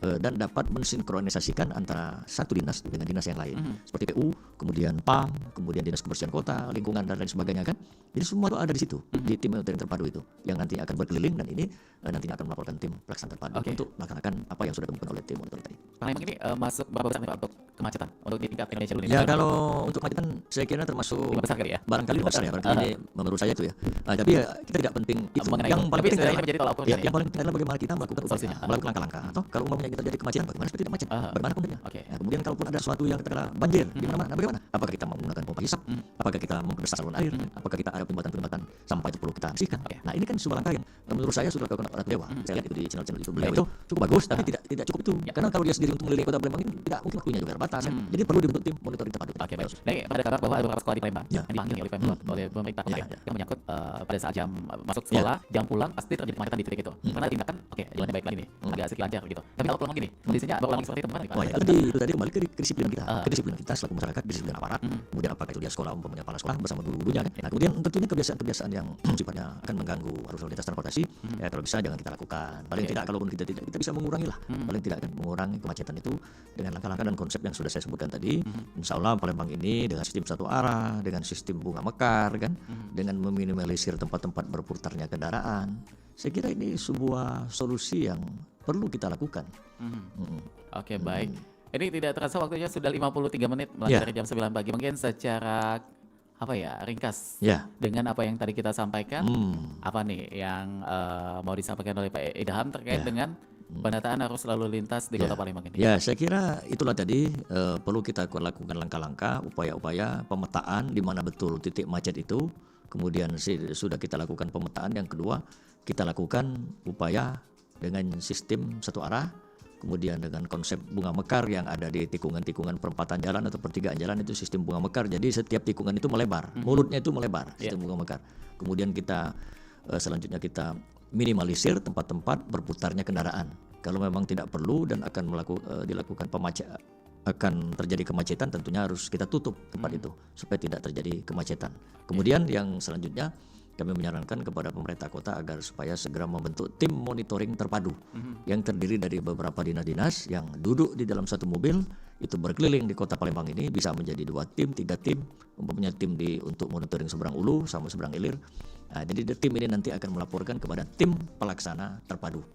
dan dapat mensinkronisasikan antara satu dinas dengan dinas yang lain, seperti PU, kemudian PAM, kemudian dinas kebersihan kota, lingkungan dan lain sebagainya kan. Jadi semua itu ada di situ di tim monitoring terpadu itu yang nanti akan berkeliling, dan ini nantinya akan melaporkan tim pelaksanaan terpadu untuk melaksanakan apa yang sudah ditemukan oleh tim monitoring tadi. Palembang ini masuk berapa besar nih Pak untuk kemacetan untuk di tingkat Indonesia dulu? Ya kalau untuk kemacetan saya kira termasuk besar kali ya. Barangkali besar ya, berarti ini menurut saya itu ya. Tapi ya kita tidak penting itu. Yang paling penting adalah yang paling penting adalah bagaimana kita melakukan langkah-langkah. Atau kalau umpamanya kita jadi kemacetan, bagaimana supaya tidak macet? Bagaimana pembentuknya? Nah, kemudian kalaupun ada sesuatu yang katakanlah banjir di mana-mana, bagaimana? Apakah kita menggunakan pompa hisap? Apakah kita memperbesar saluran air? Apakah kita ada pembuatan sampah itu perlu kita bersihkan? Nah ini kan sebuah langkah yang menurut saya sudah dilakukan Pak Ratu Dewa. Saya lihat itu di channel YouTube beliau itu cukup bagus, tapi tidak cukup itu. Karena kalau dia sendiri untuk mengelilingi Kota Palembang ini tidak mungkin waktunya juga terbatas. Jadi perlu dibentuk tim monitoring terpadu. Oke, baik. Nah, ada kabar bahwa ada beberapa sekolah di Palembang yang dipanggil oleh Pemkot, oleh pemerintah yang menyangkut pada saat jam masuk sekolah, jam pulang pasti terjadi kemacetan di titik itu. Karena tindakan jalannya baik lagi nih, agak sedikit lancar gitu. Tapi kalau pulang gini, kondisinya berulang seperti itu gimana nih Pak? Itu tadi kembali ke kedisiplinan kita, kedisiplinan kita selaku masyarakat, kedisiplinan aparat. Kemudian apakah itu dia sekolah umpamanya kepala sekolah bersama guru-gurunya kan. Nah kemudian tentunya kebiasaan-kebiasaan yang sifatnya akan mengganggu arus lalu lintas transportasi, ya kalau bisa jangan kita lakukan. Paling tidak kalaupun kita bisa mengurangi lah, paling tidak kan mengurangi kemacetan itu dengan langkah-langkah dan konsep yang sudah saya sebutkan tadi. Insya Allah Palembang ini dengan sistem satu arah, dengan sistem bunga mekar kan, dengan meminimalisir tempat-tempat berputarnya kendaraan, saya kira ini sebuah solusi yang perlu kita lakukan. Oke, baik. Ini tidak terasa waktunya sudah 53 menit dari jam 9 pagi. Mungkin secara ringkas dengan apa yang tadi kita sampaikan, apa nih yang mau disampaikan oleh Pak Idham terkait dengan penataan arus lalu lintas di Kota Palembang ini? Ya, saya kira itulah tadi perlu kita lakukan langkah-langkah, upaya-upaya pemetaan di mana betul titik macet itu. Kemudian sudah kita lakukan pemetaan. Yang kedua, kita lakukan upaya dengan sistem satu arah. Kemudian dengan konsep bunga mekar yang ada di tikungan-tikungan perempatan jalan atau pertigaan jalan, itu sistem bunga mekar. Jadi setiap tikungan itu melebar, mulutnya itu melebar, sistem bunga mekar. Kemudian kita selanjutnya kita minimalisir tempat-tempat berputarnya kendaraan. Kalau memang tidak perlu dan akan dilakukan akan terjadi kemacetan, tentunya harus kita tutup tempat itu supaya tidak terjadi kemacetan. Kemudian yang selanjutnya kami menyarankan kepada pemerintah kota agar supaya segera membentuk tim monitoring terpadu yang terdiri dari beberapa dinas-dinas yang duduk di dalam satu mobil, itu berkeliling di Kota Palembang ini, bisa menjadi 2 tim, 3 tim, umpamanya tim untuk monitoring seberang Ulu sama seberang Ilir. Nah, jadi tim ini nanti akan melaporkan kepada tim pelaksana terpadu.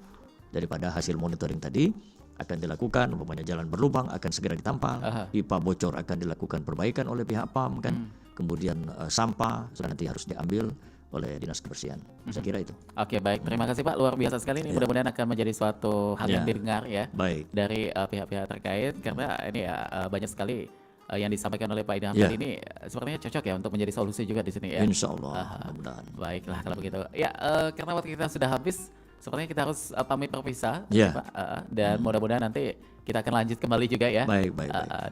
daripada hasil monitoring tadi akan dilakukan, umpamanya jalan berlubang akan segera ditampal, pipa bocor akan dilakukan perbaikan oleh pihak PAM kan, kemudian sampah sudah nanti harus diambil oleh dinas kebersihan. Saya kira itu. Oke, baik, terima kasih Pak, luar biasa sekali ini. Mudah-mudahan akan menjadi suatu hal yang didengar ya, baik, dari pihak-pihak terkait, karena ini ya banyak sekali yang disampaikan oleh Pak Idham tadi ini sepertinya cocok ya untuk menjadi solusi juga di sini ya. Insya Allah, mudah-mudahan. Baiklah kalau begitu. Ya, karena waktu kita sudah habis, sepertinya kita harus pamit berpisah, Pak. Dan mudah-mudahan nanti kita akan lanjut kembali juga ya. Baik.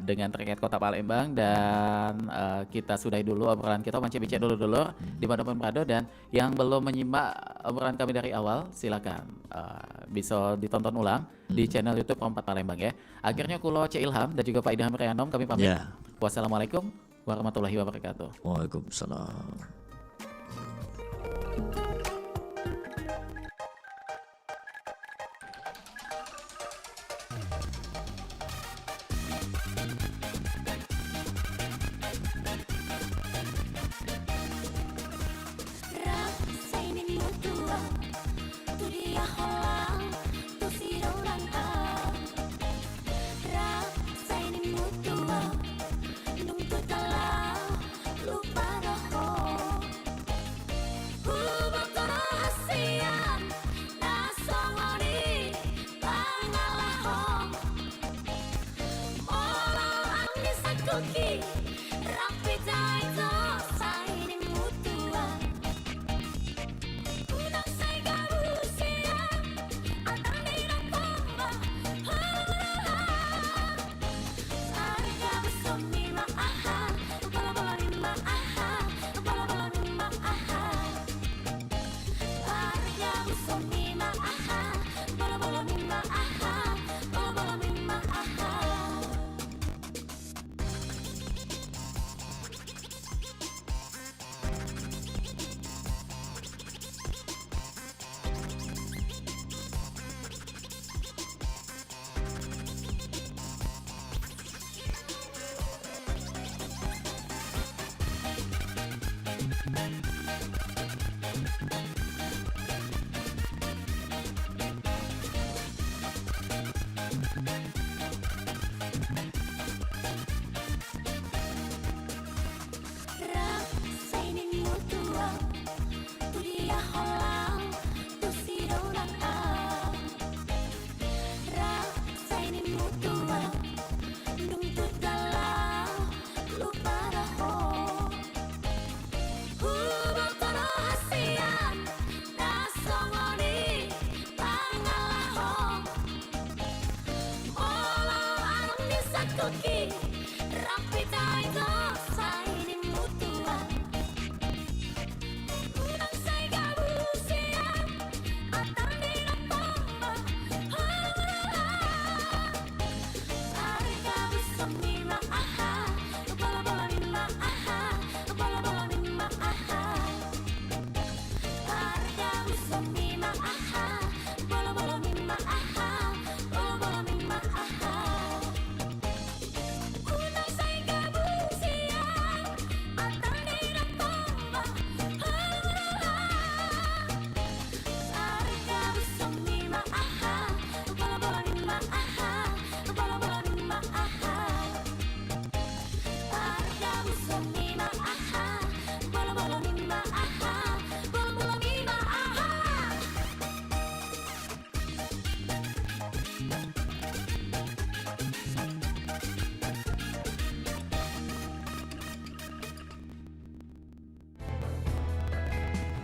Dengan terkait Kota Palembang, dan kita sudahi dulu obrolan kita, bincang dulu dimanapun berada, dan yang belum menyimak obrolan kami dari awal silakan bisa ditonton ulang di channel YouTube Prompat Palembang ya. Akhirnya kulo C Ilham dan juga Pak Idham Rianom kami pamit. Wassalamualaikum warahmatullahi wabarakatuh. Waalaikumsalam.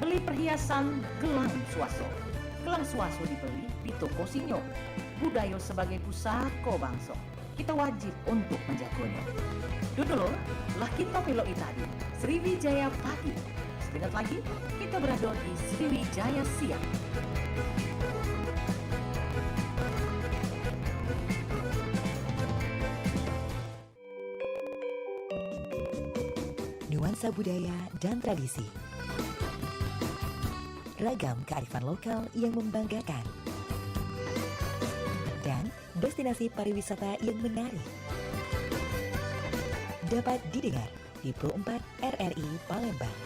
Beli perhiasan gelang swaso. Gelang swaso dibeli di toko Sinyo. Budaya sebagai pusako bangsa. Kita wajib untuk menjaganya. Dudulur, lah kita belok tadi Sriwijaya pagi. Sebentar lagi kita berada di Sriwijaya siang. Nuansa budaya dan tradisi. Ragam kearifan lokal yang membanggakan. Dan destinasi pariwisata yang menarik. Dapat didengar di Pro 4 RRI Palembang.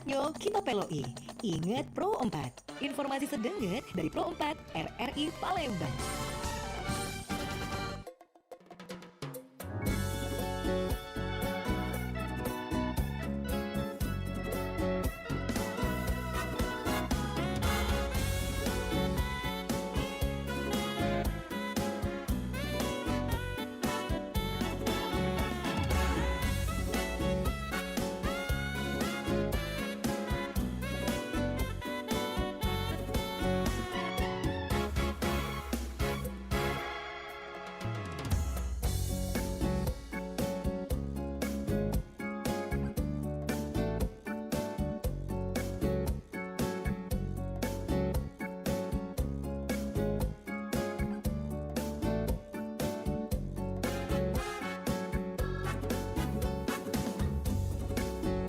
Nyo Kinopeloi. Ingat Pro 4. Informasi sedenget dari Pro 4 RRI Palembang.